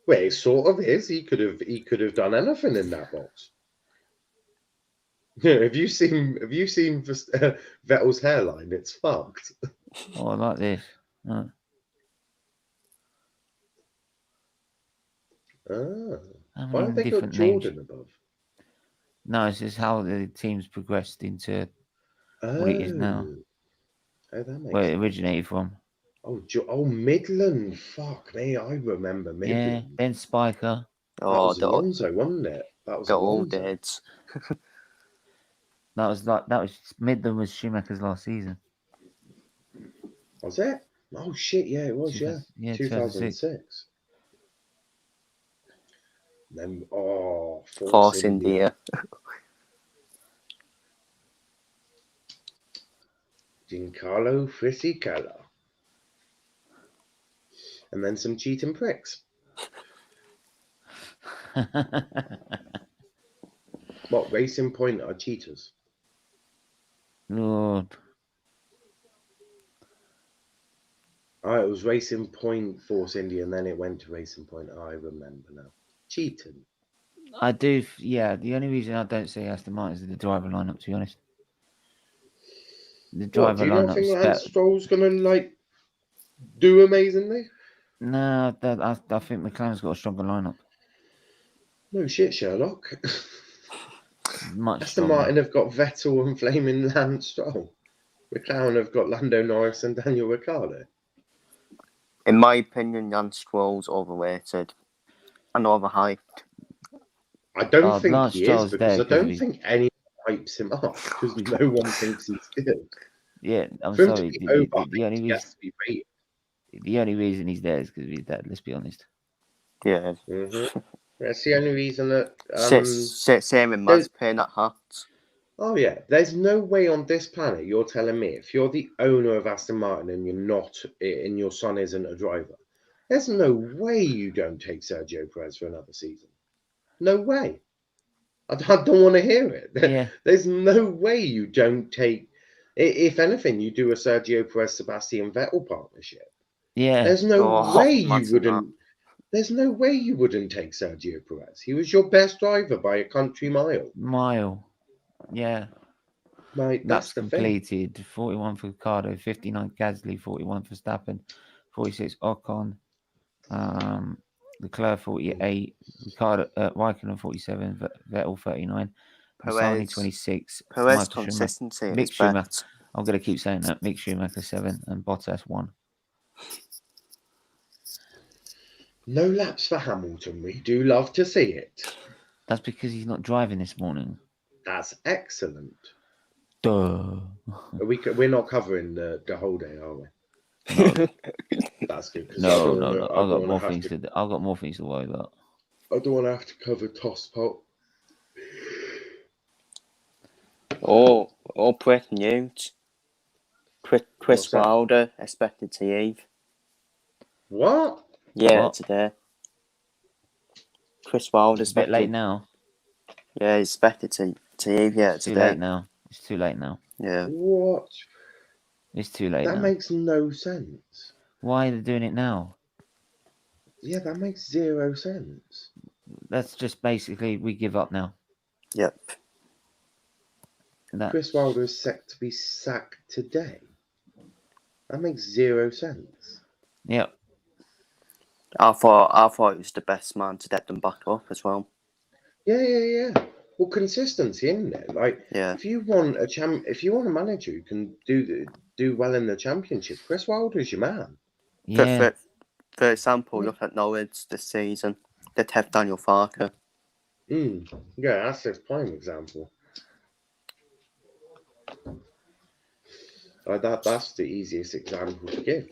Well, it sort of is. He could have done anything in that box. Have you seen Vettel's hairline? It's fucked. Oh, I like this. How Why many have they got different names? Jordan above? No, it's just how the team's progressed into Oh, what it is now, oh, that makes where it sense. originated from. Oh, Midland. Fuck me, I remember Yeah, Midland. then Spiker. That Oh, was Alonso, wasn't it? That was the old Alonso. days. That was Midland was Schumacher's last season. Was it? Oh shit, yeah, it was. Yeah, 2006. 2006. Then Force India. Giancarlo Fisichella. And then some cheating pricks. What, Racing Point are cheaters? Lord. Oh, it was Racing Point, Force India, and then it went to Racing Point. I remember now. Cheating. I do, yeah. The only reason I don't say Aston Martin is the driver lineup, to be honest. The What, driver do you not think lineup's Lance better. Stroll's going to, do amazingly? No, I think McLaren's got a stronger lineup. No shit, Sherlock. Much Aston stronger. Martin have got Vettel and flaming Lance Stroll. McLaren have got Lando Norris and Daniel Ricciardo. In my opinion, Lance Stroll's overrated and overhyped. I don't think Lance he is, Stroll's because there I don't 'cause he- think anyone hypes him up, because no one thinks he's good. Yeah, I'm For him sorry. to be The only overhyped, he has reason to be rated. the only reason he's there is because of his dad. Let's be honest. Yeah. That's the only reason that. Same with Mazepin at Hearts. Oh yeah, there's no way on this planet you're telling me if you're the owner of Aston Martin and you're not, and your son isn't a driver, there's no way you don't take Sergio Perez for another season. No way. I don't want to hear it. Yeah. There's no way you don't take. If anything, you do a Sergio Perez Sebastian Vettel partnership. Yeah. There's no way you imagine wouldn't. There's no way you wouldn't take Sergio Perez. He was your best driver by a country mile. Yeah. Like, that's Laps the thing. completed. 41 for Ricardo, 59 Gasly, 41 for Verstappen, 46 Ocon, Leclerc 48, Ricardo Raikkonen 47, Vettel 39, Massani 26, Perez Michael consistency. Schumacher, Mick Schumacher. I'm going to keep saying that. Mick Schumacher 7 and Bottas 1. No laps for Hamilton. We do love to see it. That's because he's not driving this morning. That's excellent. Duh. We're not covering the whole day, are we? No, That's good. no. I've got more things to. I've got more things to worry about. I don't want to have to cover Tosspot. Oh, breaking news. Chris Wilder expected to leave. What? Yeah, What? today. Chris Wilder It's a bit late now. Yeah, he's expected to leave. Yeah, It's too today. late now. It's too late now. Yeah. What? It's too late That now. makes no sense. Why are they doing it now? Yeah, that makes 0 sense. That's just basically we give up now. Yep. Chris Wilder is set to be sacked today. That makes 0 sense. Yep. I thought it was the best man to step them back up as well. Yeah. Well, consistency, isn't it? Like, Yeah. if you want a manager who can do well in the championship, Chris Wilder is your man. Yeah. For example, look at Norwich this season. They have Daniel Farker. Yeah, that's a prime example. That's the easiest example to give.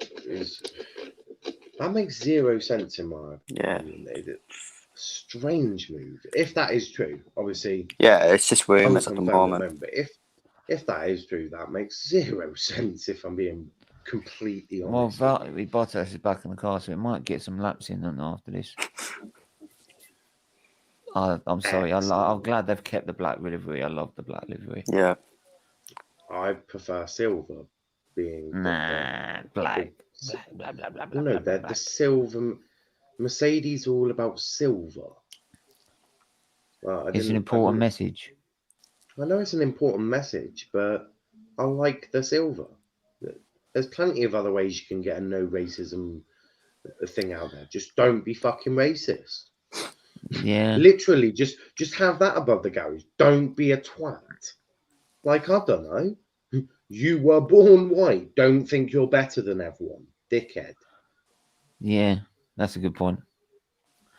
That makes 0 sense in my opinion. Strange move, if that is true. Obviously, yeah, it's just rumours at the moment. But if that is true, that makes 0 sense. If I'm being completely honest. Well, Bottas is back in the car, so it might get some laps in after this. I'm sorry. I'm glad they've kept the black livery. I love the black livery. Yeah. I prefer silver. Black. Blah, blah, blah, blah, No, they're the silver. Mercedes are all about silver. Well, it's an important message. I know it's an important message, but I like the silver. There's plenty of other ways you can get a no racism thing out there. Just don't be fucking racist. Yeah. Literally, just have that above the garage. Don't be a twat. Like, I don't know. You were born white. Don't think you're better than everyone, dickhead. Yeah. That's a good point.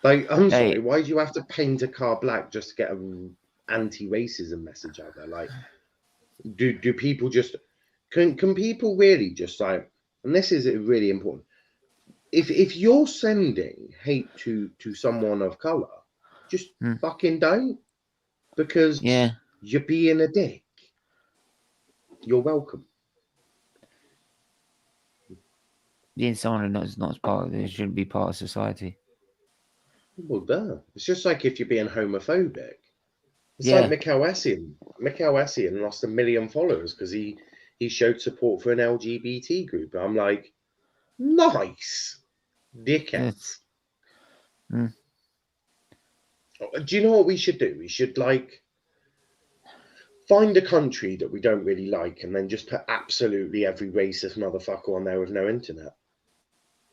Like, I'm Hey. sorry. Why do you have to paint a car black just to get an anti-racism message out there? Like, do people just can people really just like? And this is really important. If you're sending hate to someone of color, just fucking don't, because Yeah. you're being a dick. You're welcome. Being someone who's not as part of it shouldn't be part of society. Well, duh. It's just like if you're being homophobic. It's Yeah. like Mikel Essien. Mikel Essien lost 1 million followers because he showed support for an LGBT group. I'm like, nice, dickheads. Mm. Do you know what we should do? We should like find a country that we don't really like and then just put absolutely every racist motherfucker on there with no internet.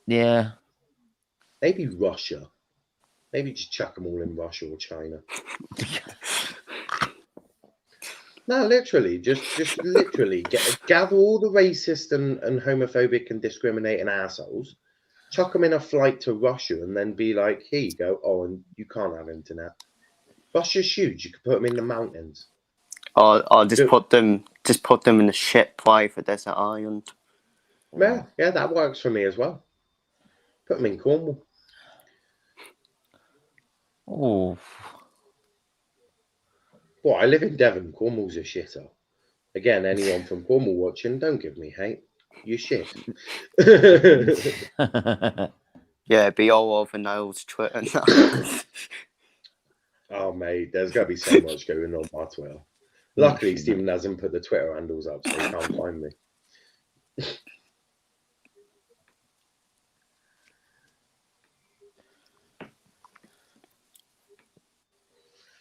Yeah. Maybe Russia. Maybe just chuck them all in Russia or China. No, literally, just literally gather all the racist and homophobic and discriminating assholes, chuck them in a flight to Russia, and then be like, "Here you go." Oh, and you can't have internet. Russia's huge. You could put them in the mountains. Or just put them in a ship fly for desert island. Yeah, that works for me as well. Put them in Cornwall. Oh. Well, I live in Devon. Cornwall's a shitter. Again, anyone from Cornwall watching, don't give me hate. You shit. Yeah, be all over Niall's Twitter now. Oh, mate, there's going to be so much going on my Twitter. Luckily, Stephen hasn't put the Twitter handles up, so he can't find me.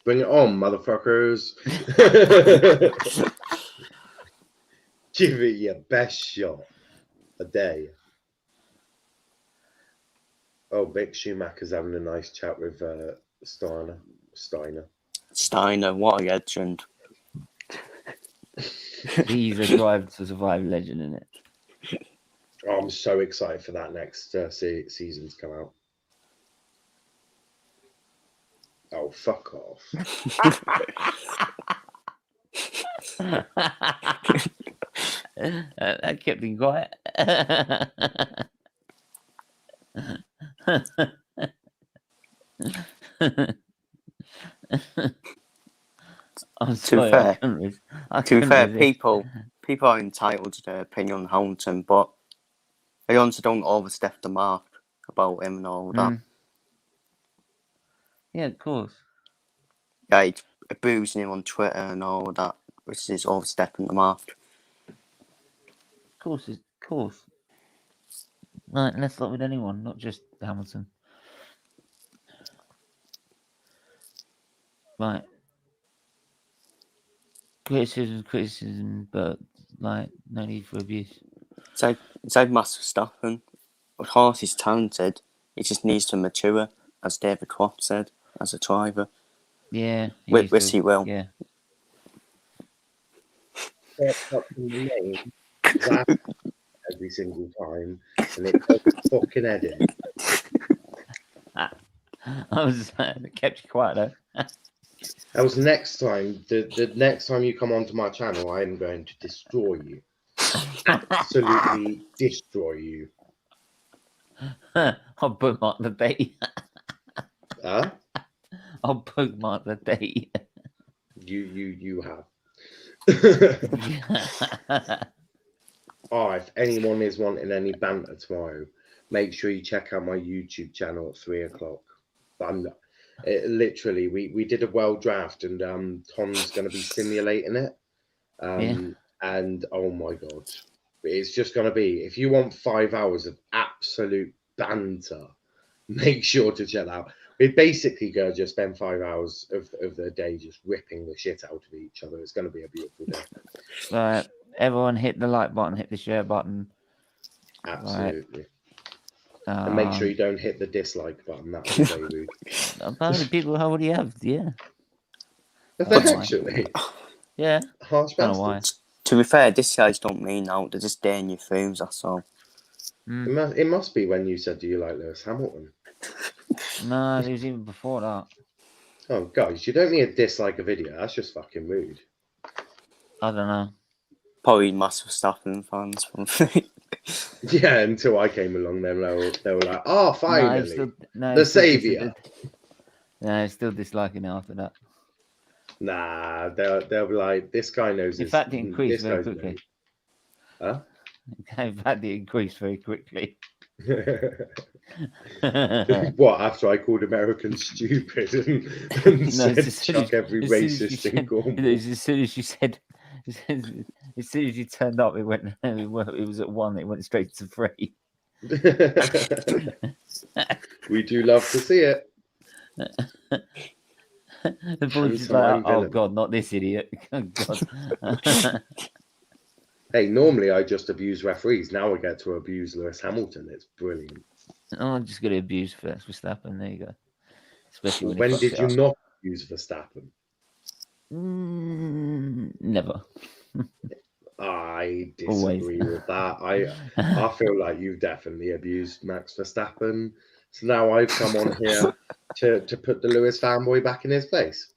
Bring it on, motherfuckers. Give it your best shot a day. Oh, Mick Schumacher's having a nice chat with Steiner. Steiner, what a legend. He's a Drive to Survive legend, isn't it? Oh, I'm so excited for that next season to come out. Oh, fuck off. That kept him quiet. I'm sorry, To be fair, people are entitled to their opinion on Hamilton, but they also don't overstep the mark about him and all that. Yeah, of course. Yeah, he's abusing him on Twitter and all that, which is overstepping the mark. Of course. Right, let's start with anyone, not just Hamilton. Right. Criticism, but like no need for abuse. It's like Max Verstappen. Of course, he's talented. He just needs to mature, as David Klopp said, as a driver. Yeah, Which he will. Yeah. Every single time, and it fucking edit. I was kept you quiet though. That was next time. The next time you come onto my channel, I am going to destroy you. Absolutely destroy you. I'll bookmark the bait. Huh? I'll bookmark the bait. You have. Oh, if anyone is wanting any banter tomorrow, make sure you check out my YouTube channel at 3 o'clock. Literally, we did a world draft, and Tom's going to be simulating it. And oh my god, it's just going to be, if you want 5 hours of absolute banter, make sure to check out. We basically go just spend 5 hours of the day just ripping the shit out of each other. It's going to be a beautiful day. Everyone hit the like button, hit the share button. Absolutely. And make sure you don't hit the dislike button. That would be very rude. Apparently, people already have. Yeah. Have Oh, they my. actually? Yeah. Harsh Don't know why. bastards. To be fair, this guys don't mean out. They're just daring your fumes, that's all. It must be when you said, "Do you like Lewis Hamilton?" No, it was even before that. Oh, guys, you don't need to dislike a video. That's just fucking rude. I don't know. Probably massive Verstappen fans. Probably. Yeah, until I came along, then they were like, "Oh, finally, the savior." No, still disliking it after that. Nah, they'll be like, "This guy knows In his." fact, it increased This very guy's quickly. Huh? In fact, it increased very quickly. What, after I called Americans stupid and said chuck every racist in Cornwall? As soon as you said, as soon as you turned up, it went. It was at 1. It went straight to 3. We do love to see it. The boys just like, oh god, not this idiot. Oh, god. Hey, normally I just abuse referees. Now I get to abuse Lewis Hamilton. It's brilliant. I'm just going to abuse Verstappen. There you go. Especially when did you not abuse Verstappen? Never. I disagree with that. I feel like you definitely abused Max Verstappen. So now I've come on here to put the Lewis fanboy back in his place.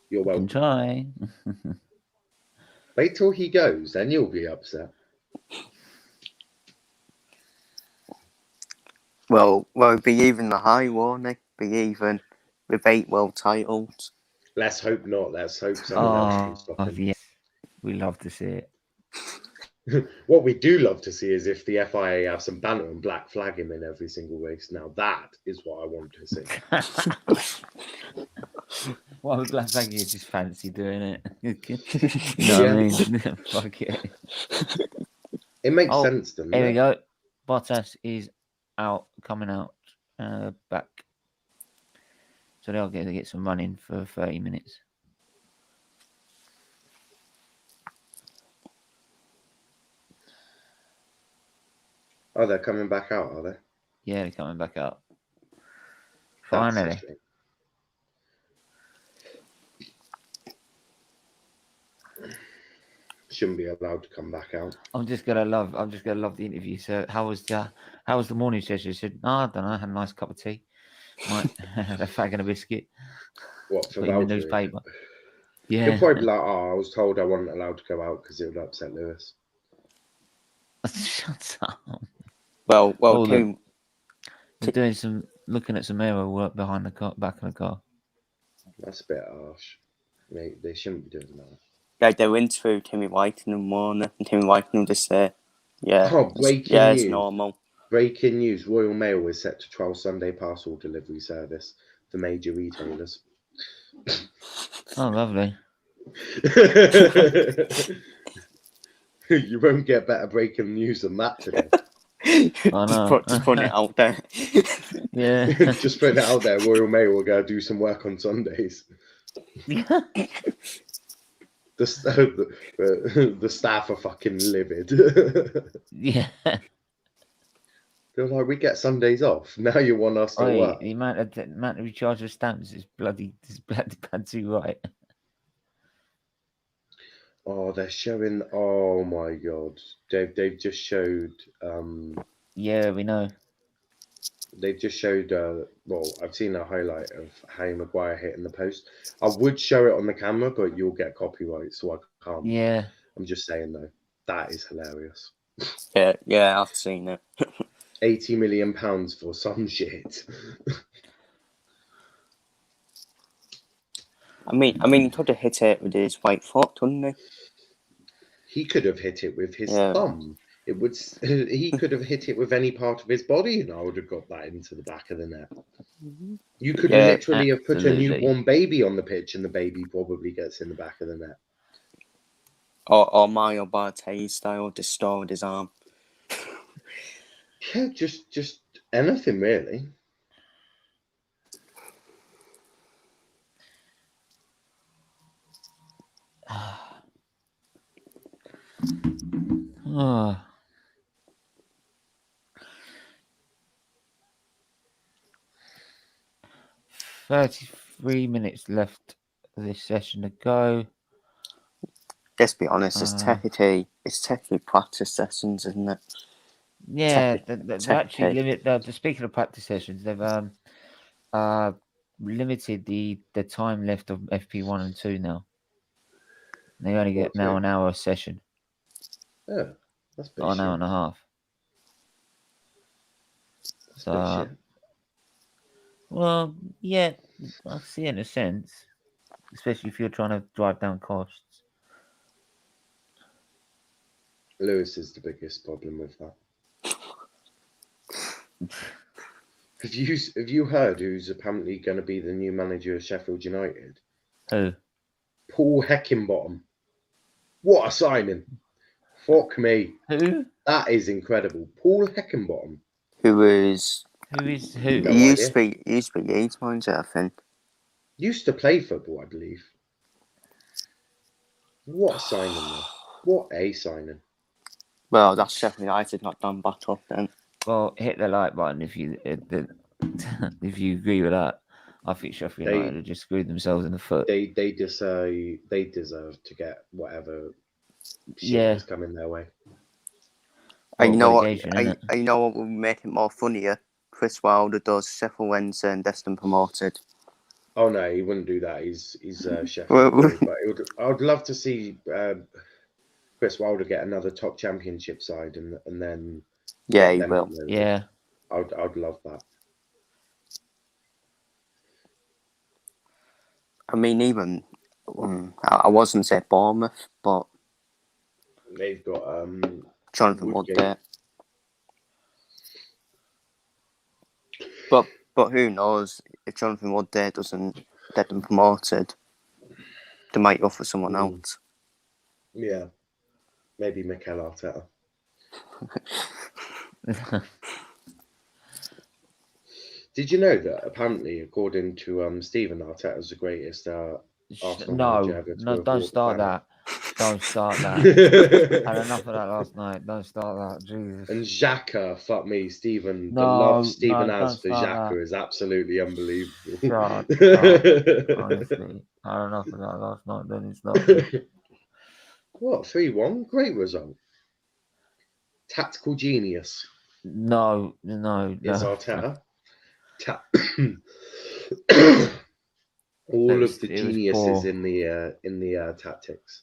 You're welcome. Can try. Wait till he goes, then you'll be upset. Well, be even the high, won't it? Be even with 8 world titles. Let's hope not. Let's hope someone else can stop him. Yes. We love to see it. What we do love to see is if the FIA have some banter and black flag him in every single race. Now that is what I want to see. Well, with black flag, you just fancy doing it. You know what I mean? Fuck it. It makes sense, doesn't it? Here we go. Bottas is coming out back. So they'll get some running for 30 minutes. Oh, they're coming back out, are they? Yeah, they're coming back out. Finally. Shouldn't be allowed to come back out. I'm just gonna love the interview. So how was the morning session? He said, I don't know, I had a nice cup of tea. Might had a fag and a biscuit. What, for in the newspaper? Yeah. He'll probably be like, I was told I wasn't allowed to go out because it would upset Lewis. Shut up. Well, they're doing looking at some aero work behind the car, back of the car. That's a bit harsh. They shouldn't be doing that. Yeah, they went through Timmy Whitening morning, and Timmy Whitening just said, "Yeah, breaking news. It's normal." Breaking news: Royal Mail is set to trial Sunday parcel delivery service for major retailers. Oh, lovely. You won't get better breaking news than that today. I know. Just putting it out there. Yeah. Just putting it out there. Royal Mail will go do some work on Sundays. The staff are fucking livid. Yeah. They're like, we get Sundays off. Now you want us to work. The amount of recharge of stamps is bloody bad too, right? Oh, they're showing. Oh my god, they've just showed. Yeah, we know. They've just showed. Well, I've seen a highlight of Harry Maguire hitting the post. I would show it on the camera, but you'll get copyright, so I can't. Yeah. I'm just saying though, that is hilarious. Yeah, I've seen it. £80 million for some shit. I mean, he could have hit it with his right foot, couldn't he? He could have hit it with his thumb. He could have hit it with any part of his body, and I would have got that into the back of the net. You could literally have put a newborn baby on the pitch, and the baby probably gets in the back of the net. Or Mario Barthez style, distorted his arm. Yeah, just anything really. 33 minutes left of this session to go. Let's be honest, it's technically practice sessions, isn't it? Yeah, they've actually limited. Speaking of practice sessions, they've limited the time left of FP1 and 2 now. They only get now an hour a session. Yeah, that's not an hour and a half. So, well, yeah, I see it in a sense, especially if you're trying to drive down costs. Lewis is the biggest problem with that. Have you heard who's apparently going to be the new manager of Sheffield United? Who? Paul Heckingbottom. What a signing! Fuck me. Who? That is incredible. Paul Heckingbottom. Who is who? No he used to be Leeds manager, I think. Used to play football, I believe. What a signing, though. What a signing. Well, that's Sheffield United not done back up then. Well, hit the like button if you if you agree with that. I think Sheffield United have just screwed themselves in the foot. They deserve to get whatever shit is coming their way. And you know what? You know what will make it more funnier? Chris Wilder does Sheffield Wednesday and Destin promoted. Oh no, he wouldn't do that. He's Sheffield. But I would love to see Chris Wilder get another top championship side, and then he will. Yeah, I'd love that. I mean, even I wasn't say Bournemouth, but they've got Jonathan Woodgate. But who knows if Jonathan Woodgate doesn't get them promoted, they might offer someone else. Yeah, maybe Mikel Arteta. Did you know that apparently, according to Stephen, Arteta is the greatest Arsenal manager ever? No, don't start that. Don't start that. I had enough of that last night. Don't start that. Jesus. And Xhaka, fuck me, Stephen. The love Stephen has for Xhaka is absolutely unbelievable. Shut up, honestly. I had enough of that last night. Then it's not. What, 3-1? Great result. Tactical genius. No. It's Arteta. All of the geniuses in the tactics.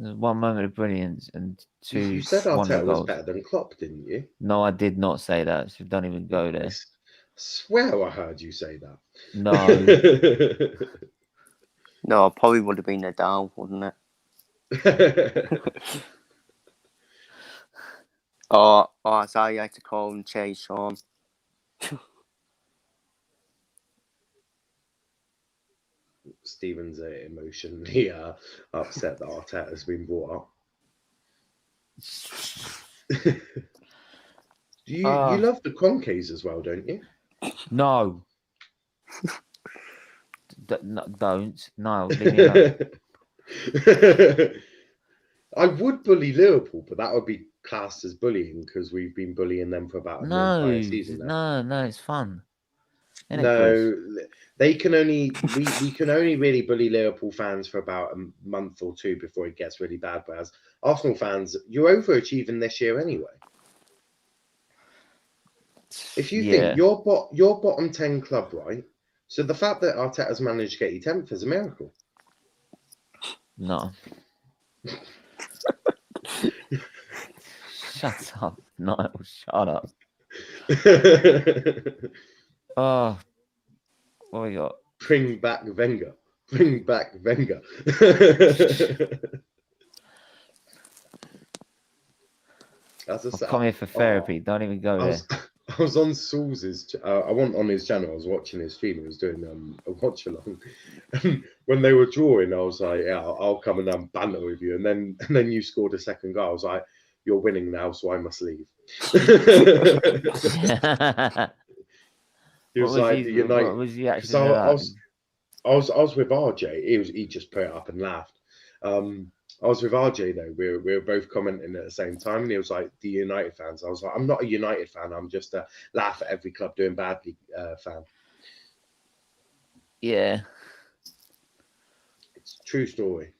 There's one moment of brilliance and two. You said Arteta was better than Klopp, didn't you? No, I did not say that. So don't even go there. I swear I heard you say that. No. No, it probably would have been Nadal, wouldn't it? Or as I like to call him, Chase Sean. Stephen's emotionally upset that Arteta has been brought up. You love the Cronkies as well, don't you? No. Don't. No, leave me alone. I would bully Liverpool, but that would be classed as bullying because we've been bullying them for about an entire season now. No, it's fun. No, they can only we can only really bully Liverpool fans for about a month or two before it gets really bad. Whereas Arsenal fans, you're overachieving this year anyway. If you think your bottom 10 club, right? So the fact that Arteta's managed to get you 10th is a miracle. No. Shut up, Niall. Shut up. Oh, what we got? Bring back Wenger. Bring back Wenger. I'll come here for therapy. Don't even go there. I was on Saul's. I went on his channel. I was watching his stream. He was doing a watch along. And when they were drawing, I was like, "Yeah, I'll come and banter with you." And then you scored a second goal. I was like, "You're winning now, so I must leave." He was like, "United." What was the I was with RJ. He just put it up and laughed. I was with RJ though. We were both commenting at the same time, and he was like, "The United fans." I was like, "I'm not a United fan. I'm just a laugh at every club doing badly fan." Yeah. It's a true story.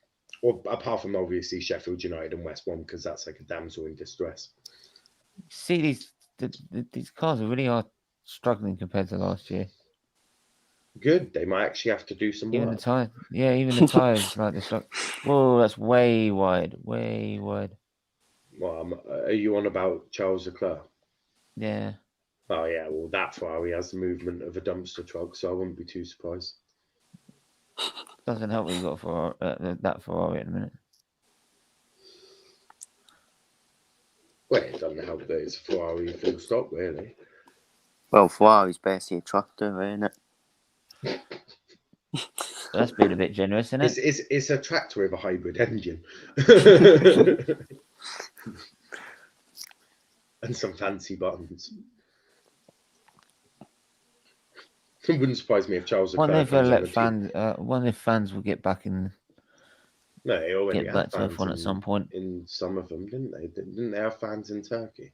Or apart from obviously Sheffield United and West Brom, because that's like a damsel in distress. See, these cars really are struggling compared to last year. Good. They might actually have to do some Even work. the tire, yeah, even the tires, like the struck. Whoa, that's way wide, way wide. Well, are you on about Charles Leclerc? Yeah. Oh yeah, well that Ferrari has the movement of a dumpster truck, so I wouldn't be too surprised. Doesn't help we got for that Ferrari at the minute. Well, it doesn't help that it's a Ferrari full stop, really. Well, Ferrari's basically a tractor, isn't it? That's been a bit generous, isn't it? It's a tractor with a hybrid engine. And some fancy buttons. It wouldn't surprise me if Charles Leclerc Wonder if fans will get back in. No, they already Get back had to fans F1 at some point. in some of them, didn't they? Didn't they have fans in Turkey?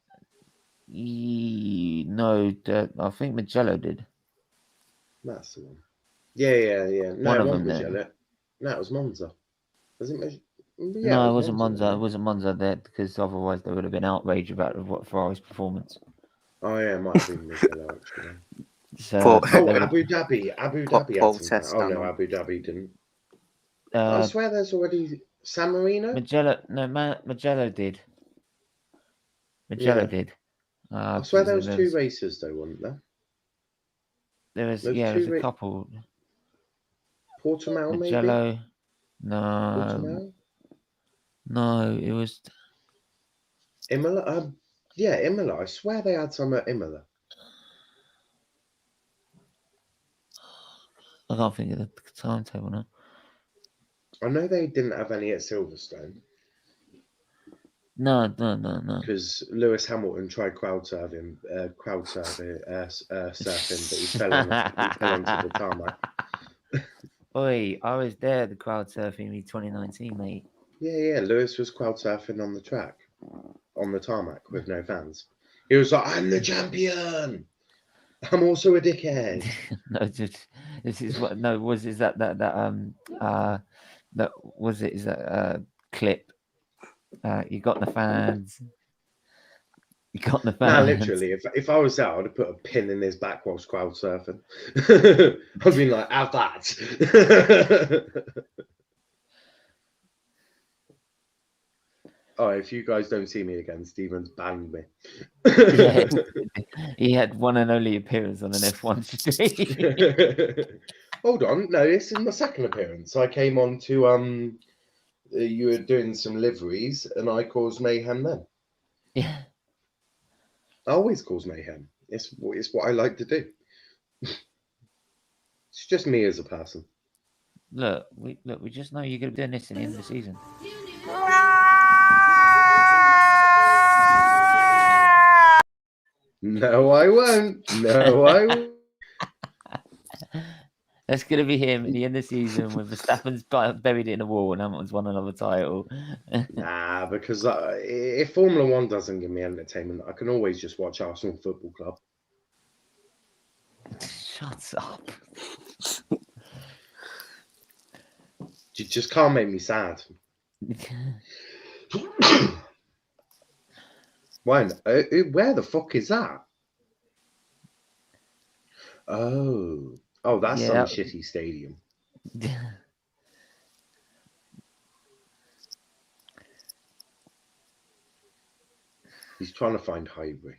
No, I think Mugello did. That's the one. Yeah. No, One it of wasn't them Mugello. No, it was Monza. Was it? Yeah, No, it wasn't Monza. It wasn't Monza there because otherwise there would have been outrage about Ferrari's performance. Oh yeah, it might have been Mugello actually. So, Abu Dhabi. Abu Dhabi had some fans. Oh no, on. Abu Dhabi didn't. I swear there's already San Marino. Mugello did. Mugello did. I swear there was two races though, wasn't there? There was a couple. Portimao, Mugello. maybe? No. No, it was Imola. Yeah, Imola. I swear they had some at Imola. I can't think of the timetable now. I know they didn't have any at Silverstone. No. Because Lewis Hamilton tried crowd surfing, surfing, but he fell onto the tarmac. Oi, I was there at the crowd surfing in 2019, mate. Yeah. Lewis was crowd surfing on the track, on the tarmac with no fans. He was like, "I'm the champion. I'm also a dickhead." No, just this is what. No, is that clip? You got the fans. You got the fans. Nah, literally, if I was there, I'd have put a pin in his back whilst crowd surfing. I'd be like, "Have that." Oh, if you guys don't see me again, Steven's banned me. Yeah, he had one and only appearance on an F1 stream. Hold on, no, it's in my second appearance. I came on to you were doing some liveries, and I caused mayhem then. Yeah, I always cause mayhem. It's what I like to do. It's just me as a person. Look, we just know you're going to be doing this at the end of the season. No, I won't. No, I won't. That's going to be him at the end of the season when Verstappen's buried in a wall and Hamilton's won another title. Nah, because if Formula One doesn't give me entertainment, I can always just watch Arsenal Football Club. Shut up. You just can't make me sad. Where the fuck is that? Oh, that's some shitty stadium. He's trying to find Highbury.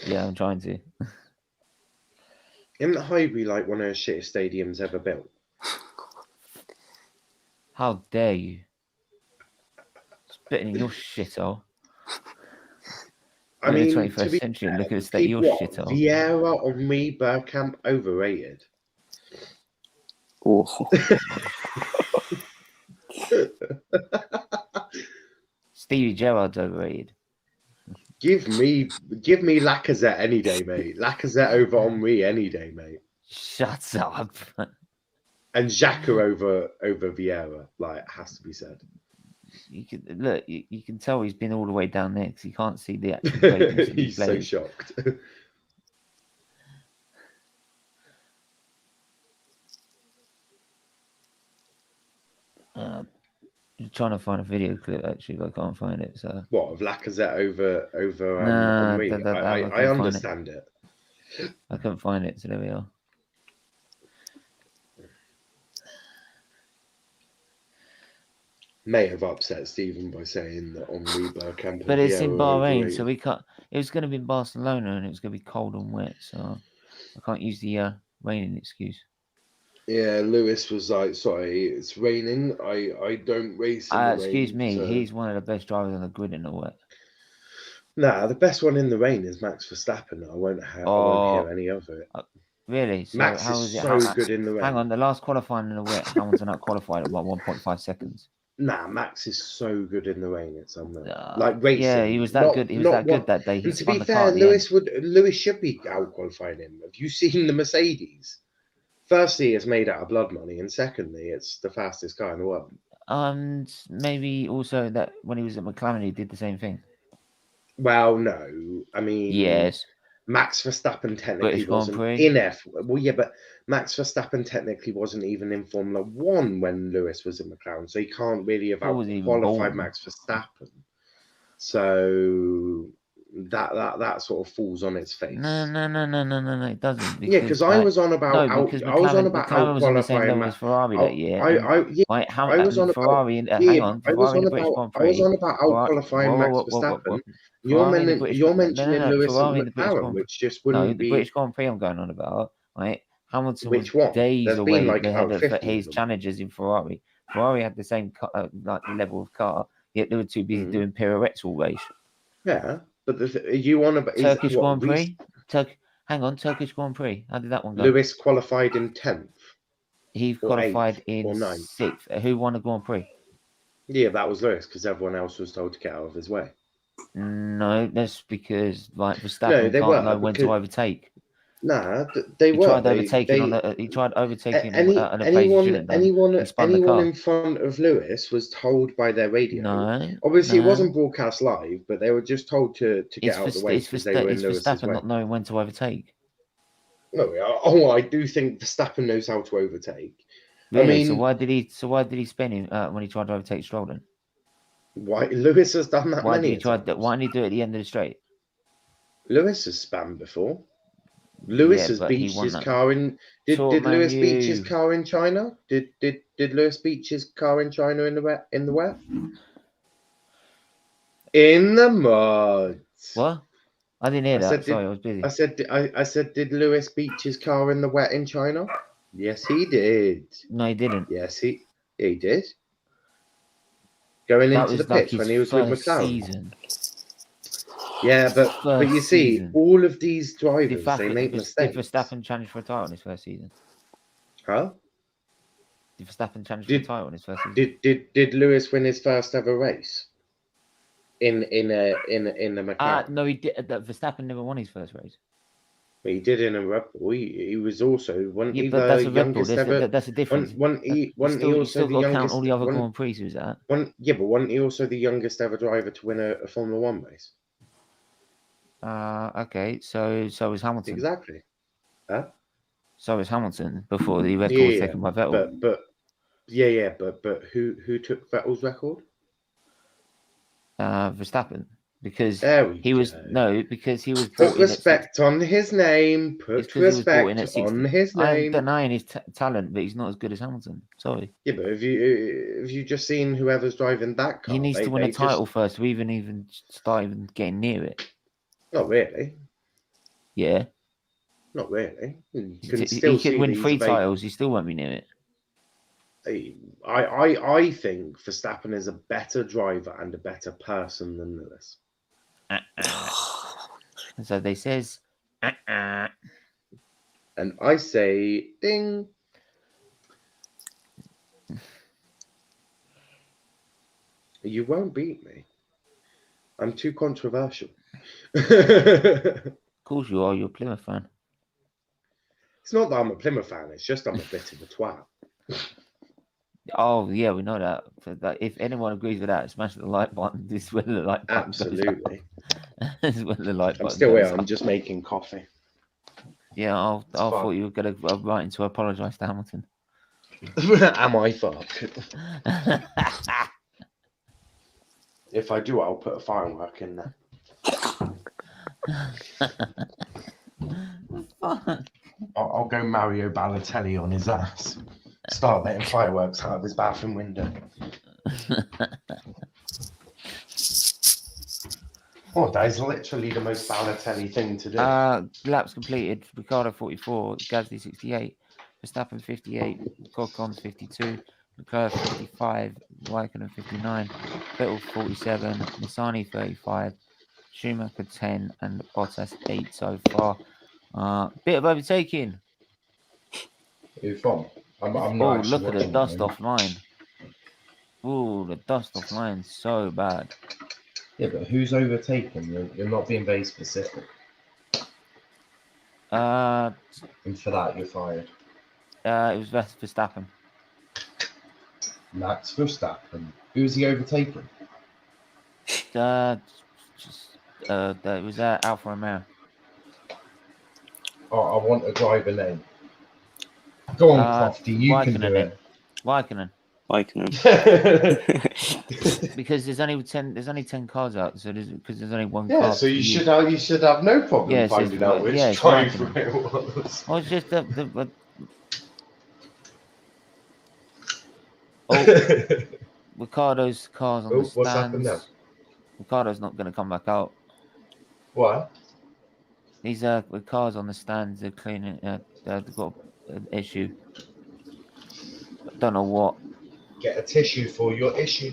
Yeah, I'm trying to. Isn't Highbury like one of the shittest stadiums ever built? How dare you? Spitting in your shithole. I mean, 21st century, look at the state of your shithole. Vieira, Henri, Bergkamp, overrated. Oh. Stevie Gerrard's overrated. Give me Lacazette any day, mate. Lacazette over Henri any day, mate. Shut up. And Xhaka over Vieira, like, it has to be said. You can look. You can tell he's been all the way down there because he can't see the actual radius of these He's so blades. shocked. I'm trying to find a video clip actually, but I can't find it. So What, of Lacazette over Nah, Henry? I I couldn't find understand it. I couldn't find it. So there we are. May have upset Stephen by saying that Henri Bergkamp. But it's in Bahrain, so we can't. It was going to be in Barcelona, and it was going to be cold and wet, so I can't use the raining excuse. Yeah, Lewis was like, "Sorry, it's raining. I don't race in the rain." Excuse me, so... he's one of the best drivers on the grid in the wet. Nah, the best one in the rain is Max Verstappen. I won't hear any of it. Really? So Max how is it? so good in the rain. Hang on, the last qualifying in the wet, Hamilton out qualified at 1.5 seconds. Nah, Max is so good in the rain. It's unreal. Like racing. Yeah, he was that good. He was that good that day. He and to be fair, Lewis should be out qualifying him. Have you seen the Mercedes? Firstly, it's made out of blood money, and secondly, it's the fastest car in the world. And maybe also that when he was at McLaren, he did the same thing. Well, no, I mean, yes, Max Verstappen technically wasn't in F1. Well, yeah, but Max Verstappen technically wasn't even in Formula 1 when Lewis was in McLaren, so he can't really have out-qualified Max Verstappen. So that sort of falls on its face. No, it doesn't. Yeah, because I was on about out-qualifying Max Ferrari that year. I was on Ferrari. I was on about out-qualifying Max Verstappen. You're mentioning Lewis and McLaren, which just wouldn't be... the British Grand Prix I'm going on about, right? Hamilton was days away ahead of his challengers in Ferrari. Ferrari had the same level of car, yet they were too busy doing pirouettes all race. Yeah, but you on about... Turkish Grand Prix? Hang on, Turkish Grand Prix. How did that one go? Lewis qualified in 10th. He qualified in 6th. Who won the Grand Prix? Yeah, that was Lewis, because everyone else was told to get out of his way. No, that's because Verstappen can't know when to overtake. Nah, they were. He tried overtaking anyone in front of Lewis was told by their radio. No, obviously it wasn't broadcast live, but they were just told to get out of the way because they were in Lewis's way. Verstappen not knowing when to overtake. No, I do think Verstappen knows how to overtake. Really? I mean, so why did he spin him when he tried to overtake Stroll then? Why Lewis has done that why many did he try that? Why didn't he do it at the end of the straight? Lewis has spammed before. Lewis has beached his car in. Did Lewis beach his car in China? Did Lewis beach his car in China in the wet? In the mud. What? I didn't hear that. Sorry, I was busy. I said, did Lewis beach his car in the wet in China? Yes, he did. No, he didn't. Yes, he did. Going into the pits when he was with McLaren. Season. Yeah, but you see, all of these drivers, they make mistakes. Did Verstappen challenge for a title in his first season? Huh? Did Verstappen challenge for a title in his first season? Did Lewis win his first ever race? In the McLaren? No, he did. Verstappen never won his first race. But he did in a Red Bull. He was also one. Yeah, but that's a Red Bull. That's a difference. He also the youngest. All the other Grand Prix he was at. But wasn't he also the youngest ever driver to win a Formula 1 race? Okay, so was Hamilton. Exactly. Huh? So was Hamilton before the record was taken by Vettel. But who took Vettel's record? Verstappen, because he was put respect on his name. Put respect on his name. I'm denying his talent, but he's not as good as Hamilton. Sorry. Yeah, but if you just seen whoever's driving that car, he needs to win a title first to even start even getting near it. Not really. Yeah. Not really. He could win 3 titles. He still won't be near it. I think Verstappen is a better driver and a better person than Lewis. So they says. And I say, ding. You won't beat me. I'm too controversial. Of course you are. You're a Plymouth fan. It's not that I'm a Plymouth fan. It's just I'm a bit of a twat. Oh yeah, we know that. But if anyone agrees with that, smash the like button. This is where the like button Absolutely. goes up. This is where the like button I'm still goes here. up. I'm just making coffee. Yeah, I fine. thought you were going to write to apologise to Hamilton. Am I fucked? If I do, I'll put a firework in there. I'll go Mario Balotelli on his ass. Start letting fireworks out of his bathroom window. Oh, that is literally the most Balotelli thing to do. Laps completed: Ricciardo 44, Gasly 68, Verstappen 58, Ocon 52, Leclerc 55, Raikkonen 59, Vettel 47, Nissany 35, Schumacher 10, and Bottas 8 so far. Bit of overtaking. Who from? I'm not Oh, actually look at the watching dust that. off line. Oh, the dust off line, so bad. Yeah, but who's overtaken? You're not being very specific. And for that, you're fired. It was Verstappen. Max Verstappen. Who's he overtaken? It was Alfa Romeo. Oh, I want a driver name. Go on, Crofty, you can do it. Raikkonen. Raikkonen. Because there's only 10 cars out, so there's only one Yeah, car. so you should have no problem finding out which driver it was. Well, it's just the Ricardo's cars on the stands. What's happened now? Ricardo's not going to come back out. What? These with cars on the stands, they're cleaning. They've got an issue. I don't know what. Get a tissue for your issue.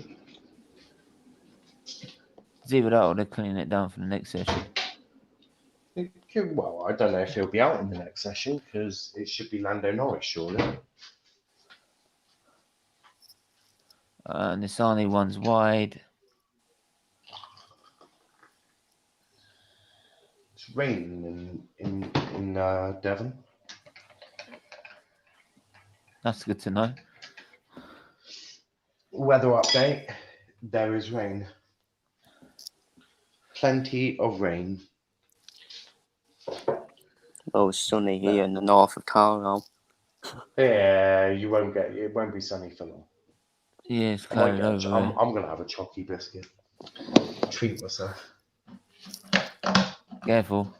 It's either that or they're cleaning it down for the next session. Well, I don't know if he'll be out in the next session because it should be Lando Norris, surely. Nissany one's wide. It's raining in Devon. That's good to know. Weather update. There is rain. Plenty of rain. Oh, it's sunny here in the north of Carlisle. Yeah, it won't be sunny for long. Yeah, it's clouded over. I'm going to have a chalky biscuit. Treat myself. Careful.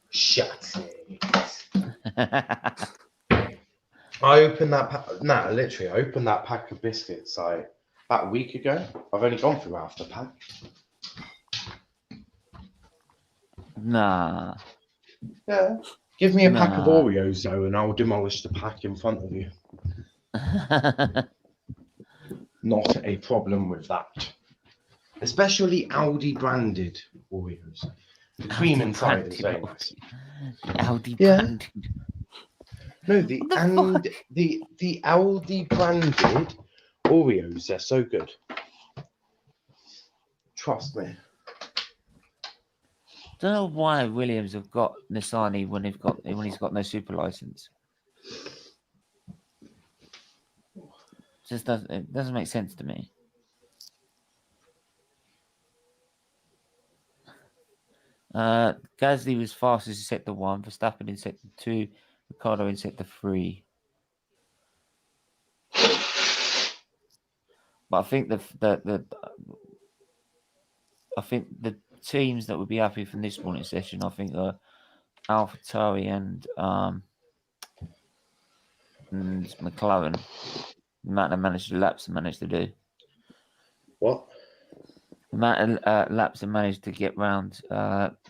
Shut it. I opened that pack of biscuits like about a week ago. I've only gone through half the pack. Nah. Yeah. Give me a pack of Oreos though, and I'll demolish the pack in front of you. Not a problem with that. Especially Aldi branded Oreos. The cream inside is very nice. Aldi branded. No, the Aldi branded Oreos, they're so good. Trust me. Don't know why Williams have got Nissany when he's got no super license. It doesn't make sense to me. Gasly was fastest in sector 1, Verstappen in sector 2, Ricciardo in sector 3. But I think the teams that would be happy from this morning session, I think, are AlphaTauri and McLaren. The amount of laps they managed to do. What? The amount of laps they managed to get round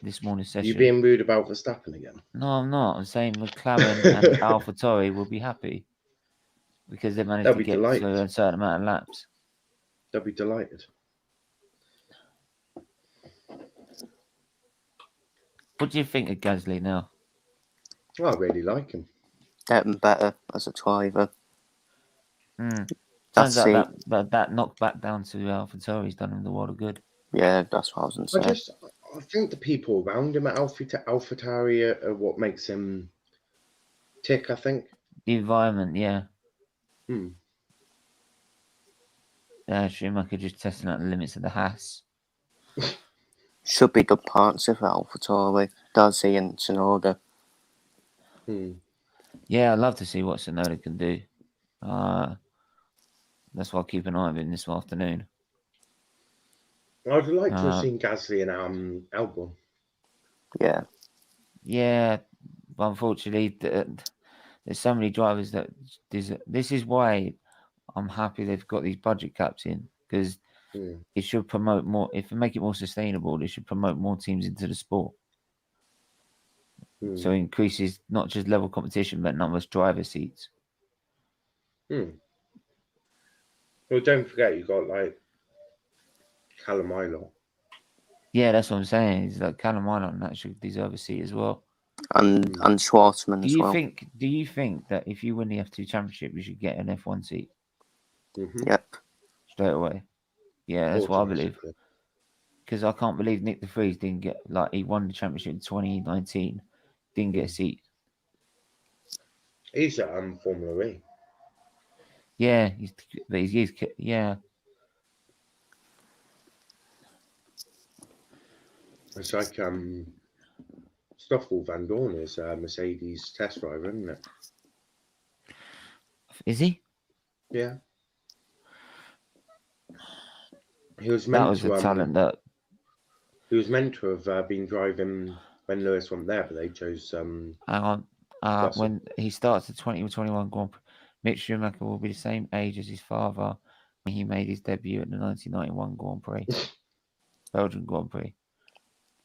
this morning session. You being rude about Verstappen again? No, I'm not. I'm saying McLaren and AlphaTauri will be happy because they managed to get to a certain amount of laps. They'll be delighted. What do you think of Gasly now? Oh, I really like him. Getting better as a driver. Turns out that knocked back down to AlphaTauri's done him the world of good. Yeah, that's what I was going to say. I think the people around him at AlphaTauri are what makes him tick, I think. The environment, yeah. Schumacher just testing out the limits of the Haas. Should be good partnership for AlphaTauri. Dazzy and Tsunoda. Yeah, I'd love to see what Tsunoda can do. That's why I'll keep an eye on him this afternoon. I'd like to have seen Gasly and Albon. Yeah. Yeah, but unfortunately, there's so many drivers that this is why I'm happy they've got these budget caps in, because it should promote more. If they make it more sustainable, they should promote more teams into the sport. So it increases not just level competition, but number of driver seats. Well, don't forget you got like Callum Ilott. Yeah, that's what I'm saying. Is like Callum Ilott actually deserve a seat as well. And Schwartzman as well. Do you think that if you win the F2 Championship, you should get an F1 seat? Yep. Straight away. Yeah, that's what I believe. Because I can't believe Nick de Vries didn't get, like, he won the championship in 2019, didn't get a seat. He's at Formula E. Yeah, yeah. It's like Stoffel Van Dorn is Mercedes test driver, isn't it? Is he? Yeah. He was meant That was to, a talent that... He was meant to have been driving when Lewis went there, but they chose... Hang on. When he starts the 2021 Grand Prix, Mick Schumacher will be the same age as his father when he made his debut at the 1991 Grand Prix. Belgian Grand Prix.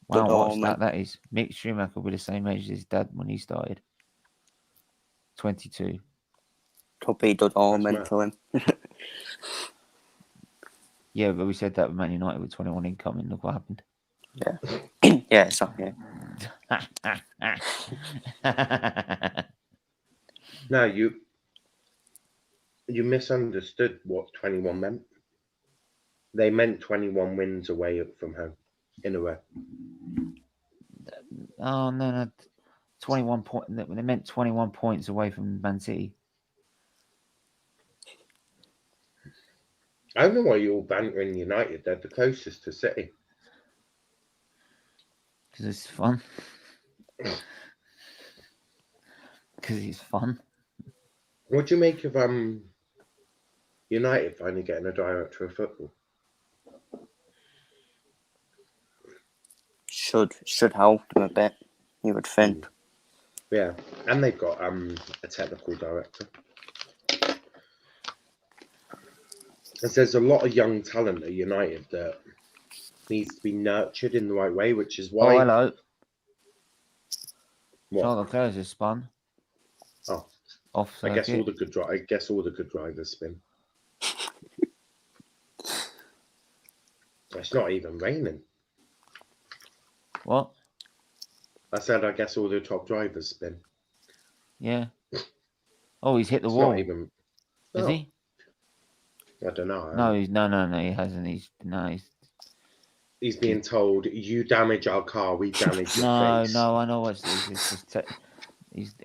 Wow, what's that? That is. Mick Schumacher will be the same age as his dad when he started. 22. Could be done all mental him. Yeah, but we said that with Man United with 21 incoming. Look what happened. Yeah. Yeah, it's not, yeah. No, you misunderstood what 21 meant. They meant 21 wins away from home, in a way. Oh, no. 21 points. They meant 21 points away from Man City. I don't know why you're all bantering United. They're the closest to City. Because it's fun. Because it's fun. What do you make of United finally getting a director of football? Should help them a bit, you would think. Yeah, and they've got a technical director. Because there's a lot of young talent at United that needs to be nurtured in the right way, which is why... Oh, hello. What? Charles Leclerc has spun. Oh. Off circuit. I guess all the good drivers spin. It's not even raining. What? I said I guess all the top drivers spin. Yeah. Oh, he's hit the It's wall. not even... Is he? I don't know. No, he hasn't. He's being told, you damage our car, we damage your face. No, I know what's this. He's.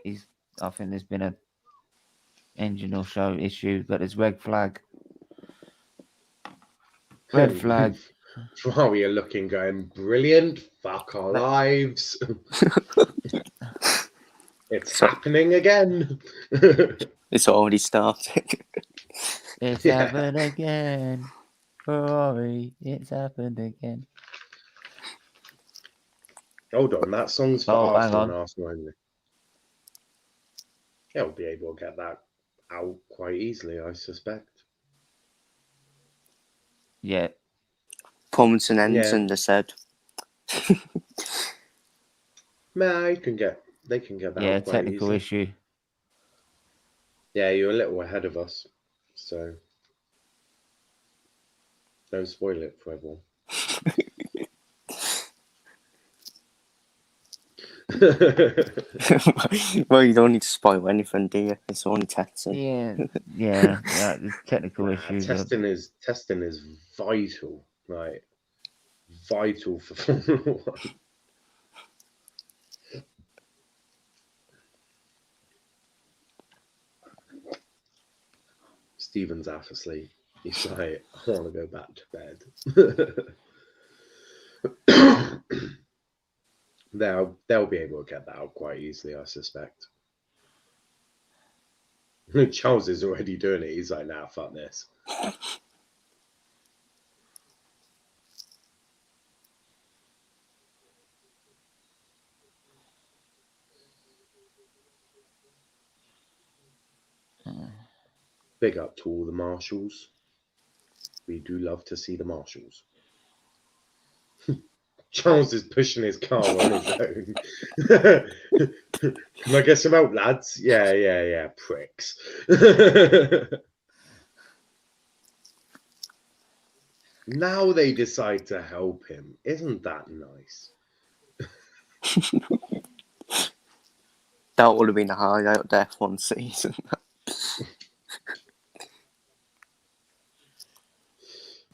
I think there's been a engine or show issue, but it's red flag. Red flag. While you're looking, going, brilliant, fuck our lives. It's happening again. It's already started. It's happened again. Ferrari, it's happened again. Hold on, that song's for Hang Arsenal on. and Arsenal only. Yeah, we'll be able to get that out quite easily, I suspect. Yeah. Comments and ends, and they said. Nah, they can get that out quite technical easy. issue. Yeah, you're a little ahead of us, so don't spoil it for everyone. Well, you don't need to spoil anything, do you? It's only testing. Yeah. The technical issue. Testing is vital, like vital for Formula One. Stephen's half asleep. He's like, I want to go back to bed. They'll be able to get that out quite easily, I suspect. Charles is already doing it. He's like, nah, fuck this. Big up to all the marshals. We do love to see the marshals. Charles is pushing his car on his own. Can I get some help, lads? Yeah, pricks. Now they decide to help him. Isn't that nice? That would have been a highlight of the F1 season.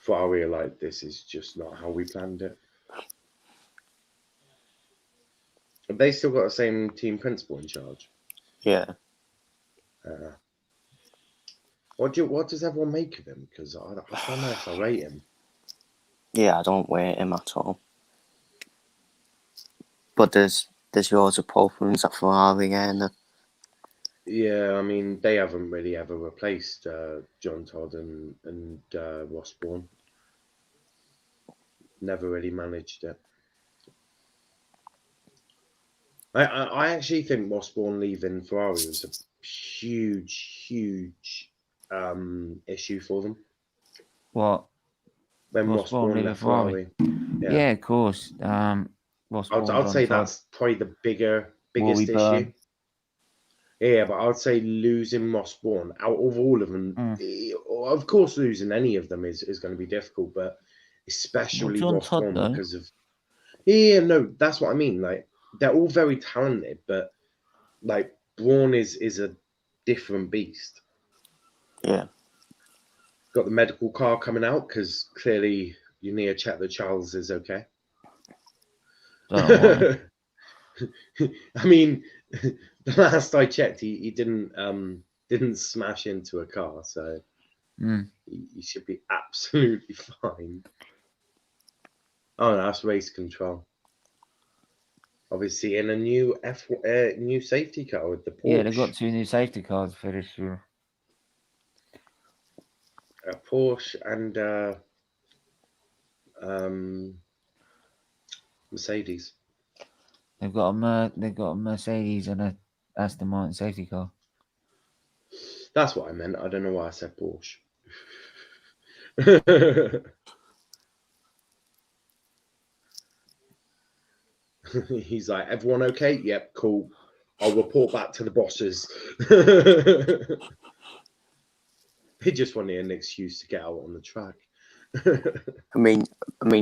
Ferrari are like, this is just not how we planned it. Have they still got the same team principal in charge? Yeah. What does everyone make of him? Because I don't know if I rate him. Yeah, I don't rate him at all. But there's yours of problems at Ferrari, and Yeah, I mean, they haven't really ever replaced John Todd and Ross Brawn. Never really managed it. I actually think Ross Brawn leaving Ferrari was a huge issue for them. What? When Ross Brawn left Ferrari. Yeah, of course. Ross Brawn, I'd say Todd. that's probably the biggest issue. Yeah, but I'd say losing Ross Brawn out of all of them, of course, losing any of them is going to be difficult, but especially Ross Brawn because of. Yeah, no, that's what I mean. Like, they're all very talented, but like Brawn is a different beast. Yeah. Got the medical car coming out because clearly you need to check that Charles is okay. I mean, the last I checked, he didn't smash into a car, so he should be absolutely fine. Oh, no, that's race control. Obviously, in a new new safety car with the Porsche. Yeah, they've got 2 new safety cars for this year. A Porsche and Mercedes. They've got a Mercedes and a Aston Martin safety car. That's what I meant. I don't know why I said Porsche. He's like, everyone okay? Yep, cool. I'll report back to the bosses. They just wanted an excuse to get out on the track. I mean,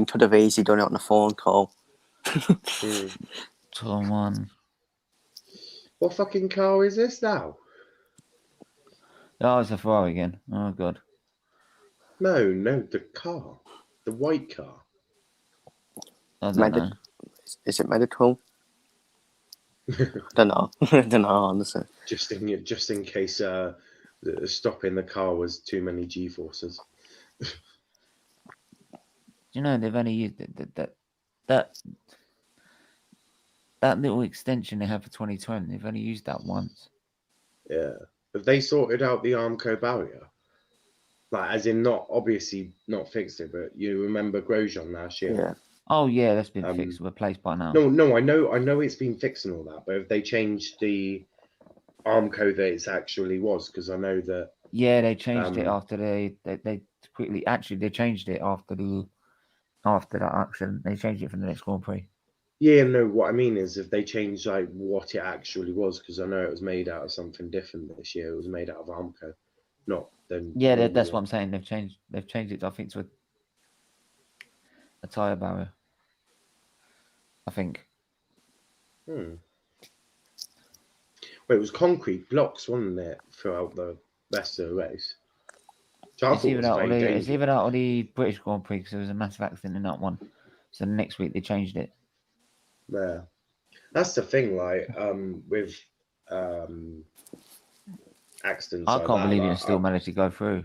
could have easily done it on a phone call. Come on. What fucking car is this now? Oh, it's a Ferrari again. Oh, God. No, the car. The white car. I don't know. Is it medical? I don't know. I don't know, honestly. Just in case stopping the car was too many G-forces. You know, they've only used that little extension they have for 2020. They've only used that once. Yeah. Have they sorted out the Armco barrier? Like, as in not fixed it, but you remember Grosjean last year? Yeah. Oh yeah, that's been fixed, replaced by now. No, I know it's been fixed and all that, but have they changed the Armco that it actually was? Because I know that. Yeah, they changed it after they quickly. Actually, they changed it after that accident. They changed it for the next Grand Prix. Yeah, no. What I mean is, if they changed like what it actually was, because I know it was made out of something different this year. It was made out of Armco, not then. Yeah, that's what I'm saying. They've changed it. I think to a tyre barrier. I think. Well, it was concrete blocks, wasn't it, throughout the rest of the race? It's either that or the British Grand Prix, because there was a massive accident in that one. So next week they changed it. Yeah, that's the thing. Like, with accidents. I can't believe it still managed to go through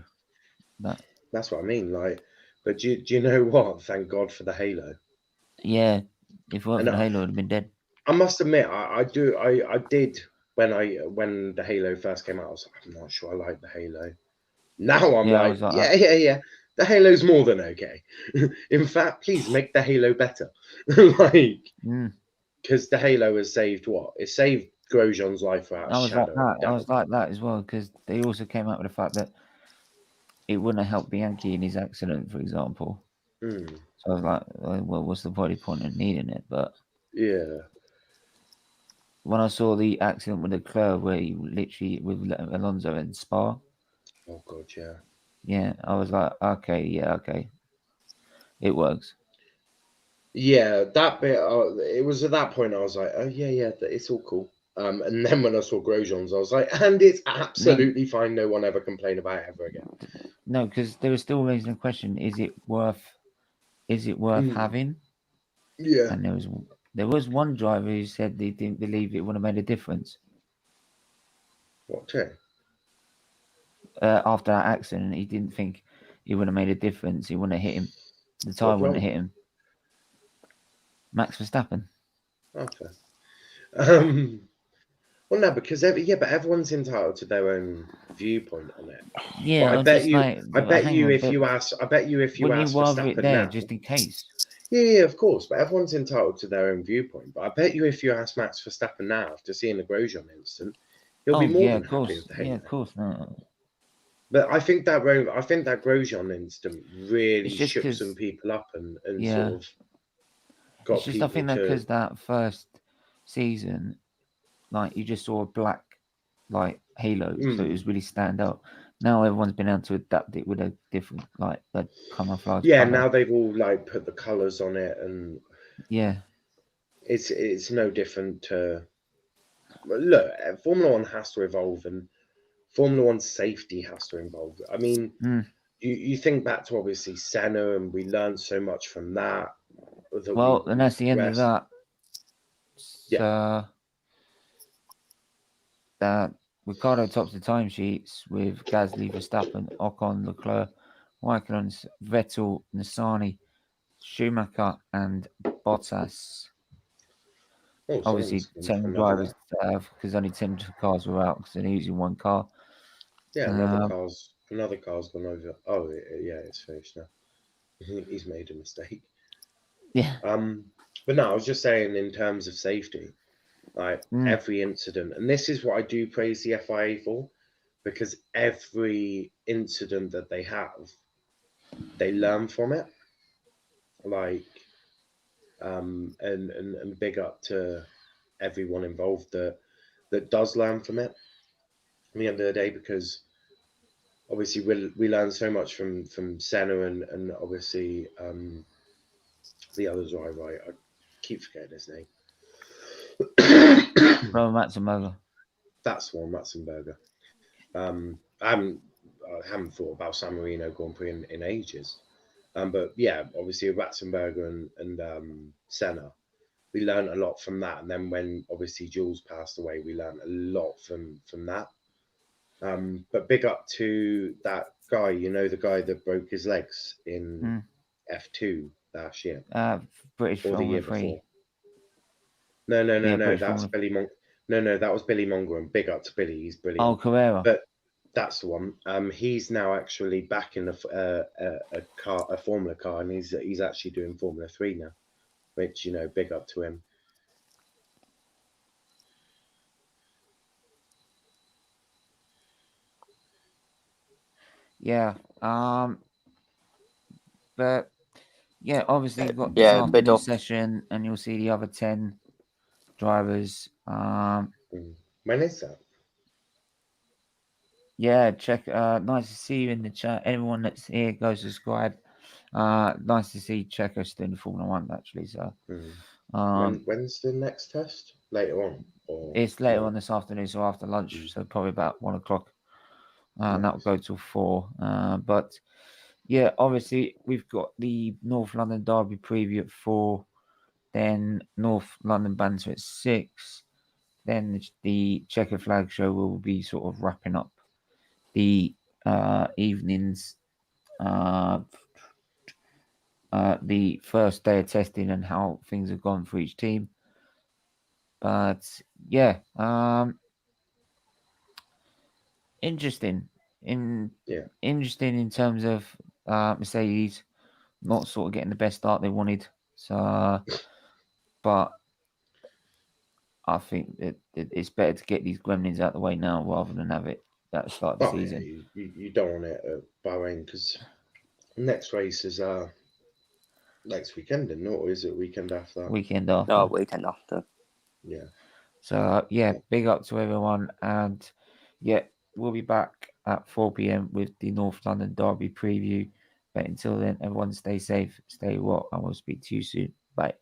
that. That's what I mean. Like, but do you know what? Thank God for the Halo. Yeah, if it wasn't And for the Halo, it would have been dead. I must admit, I did when the Halo first came out. I was like, I'm not sure I like the Halo. Now I'm Yeah, I like, was like, yeah. The Halo's more than okay. In fact, please make the Halo better. Like, because the Halo has saved what? It saved Grosjean's life without I a was like shadow of that. a I doubt. was like that as well, because they also came out with the fact that it wouldn't have helped Bianchi in his accident, for example. Mm. So I was like, well, what's the point of needing it? But Yeah. when I saw the accident with Leclerc, where he literally with Alonso in Spa, Oh God, yeah. yeah, I was like, okay, it works. Yeah, that bit. It was at that point I was like, oh yeah, it's all cool. And then when I saw Grosjean's, I was like, and it's absolutely fine. No one ever complain about it ever again. No, because there was still raising the question: is it worth having? Yeah. And there was one driver who said they didn't believe it would have made a difference. What, Jay? After that accident, he didn't think it would have made a difference. He wouldn't have hit him. The tire wouldn't have hit him. Max Verstappen. Okay. Well, no, because but everyone's entitled to their own viewpoint on it. Yeah, but I bet you if you ask rather it Verstappen there now, just in case. Yeah, of course. But everyone's entitled to their own viewpoint. But I bet you if you ask Max Verstappen now after seeing the Grosjean incident, he'll be more than happy with the Halo. Yeah, of course. No. But I think that Grosjean incident really shook some people up and sort of got it's just, people I think that because that first season, like you just saw a black like halo, so it was really stand out. Now everyone's been able to adapt it with a different like a camouflage. Yeah, color. now they've all like put the colours on it, and yeah, it's no different to look. Formula One has to evolve, and Formula One safety has to evolve. I mean, you think back to obviously Senna, and we learned so much from that. And that's the end of that. That Ricciardo tops the timesheets with Gasly, Verstappen, Ocon, Leclerc, Raikkonen, Vettel, Nissany, Schumacher, and Bottas. Obviously, 10 drivers because only 10 cars were out because they're using one car. Yeah, another car's gone over. Oh, yeah, it's finished now. He's made a mistake. Yeah. But no, I was just saying in terms of safety, like every incident, and this is what I do praise the FIA for, because every incident that they have, they learn from it. Like, and big up to everyone involved that does learn from it. At the end of the day, because obviously we learn so much from Senna and obviously the other driver. I keep forgetting his name. Robert Matzenberger. That's the one, Matzenberger. I haven't thought about San Marino Grand Prix in ages. But yeah, obviously Ratzenberger and Senna, we learned a lot from that. And then when obviously Jules passed away, we learned a lot from that. But big up to that guy, you know, the guy that broke his legs in F2 last year. British or the year 3. before. No, that's Billy Monk. No, that was Billy Monger, and big up to Billy, he's brilliant. Oh, Carrera. But that's the one. He's now actually back in a Formula car, and he's actually doing Formula 3 now, which, you know, big up to him. Yeah. But yeah, obviously you've got this afternoon session, and you'll see the other 10 drivers. When is that? Yeah, check. Nice to see you in the chat. Everyone that's here, go subscribe. Nice to see Checo still in Formula One, actually. So, when's the next test? Later on, it's later on this afternoon, so after lunch, so probably about 1 o'clock. And that'll go till 4. But yeah, obviously we've got the North London Derby preview at 4, then North London Banter at 6, then the Checker Flag Show will be sort of wrapping up the evenings the first day of testing and how things have gone for each team. But yeah, interesting. Interesting in terms of Mercedes not sort of getting the best start they wanted. So, but I think it's better to get these gremlins out of the way now rather than have it at the start of the season. Yeah, you don't want it at Bahrain because next race is next weekend, isn't it? Or is it weekend after that? Weekend after. No, weekend after. Yeah. So yeah, big up to everyone, and yeah, we'll be back at 4 p.m. with the North London Derby preview. But until then, everyone stay safe, stay well, and we'll speak to you soon. Bye.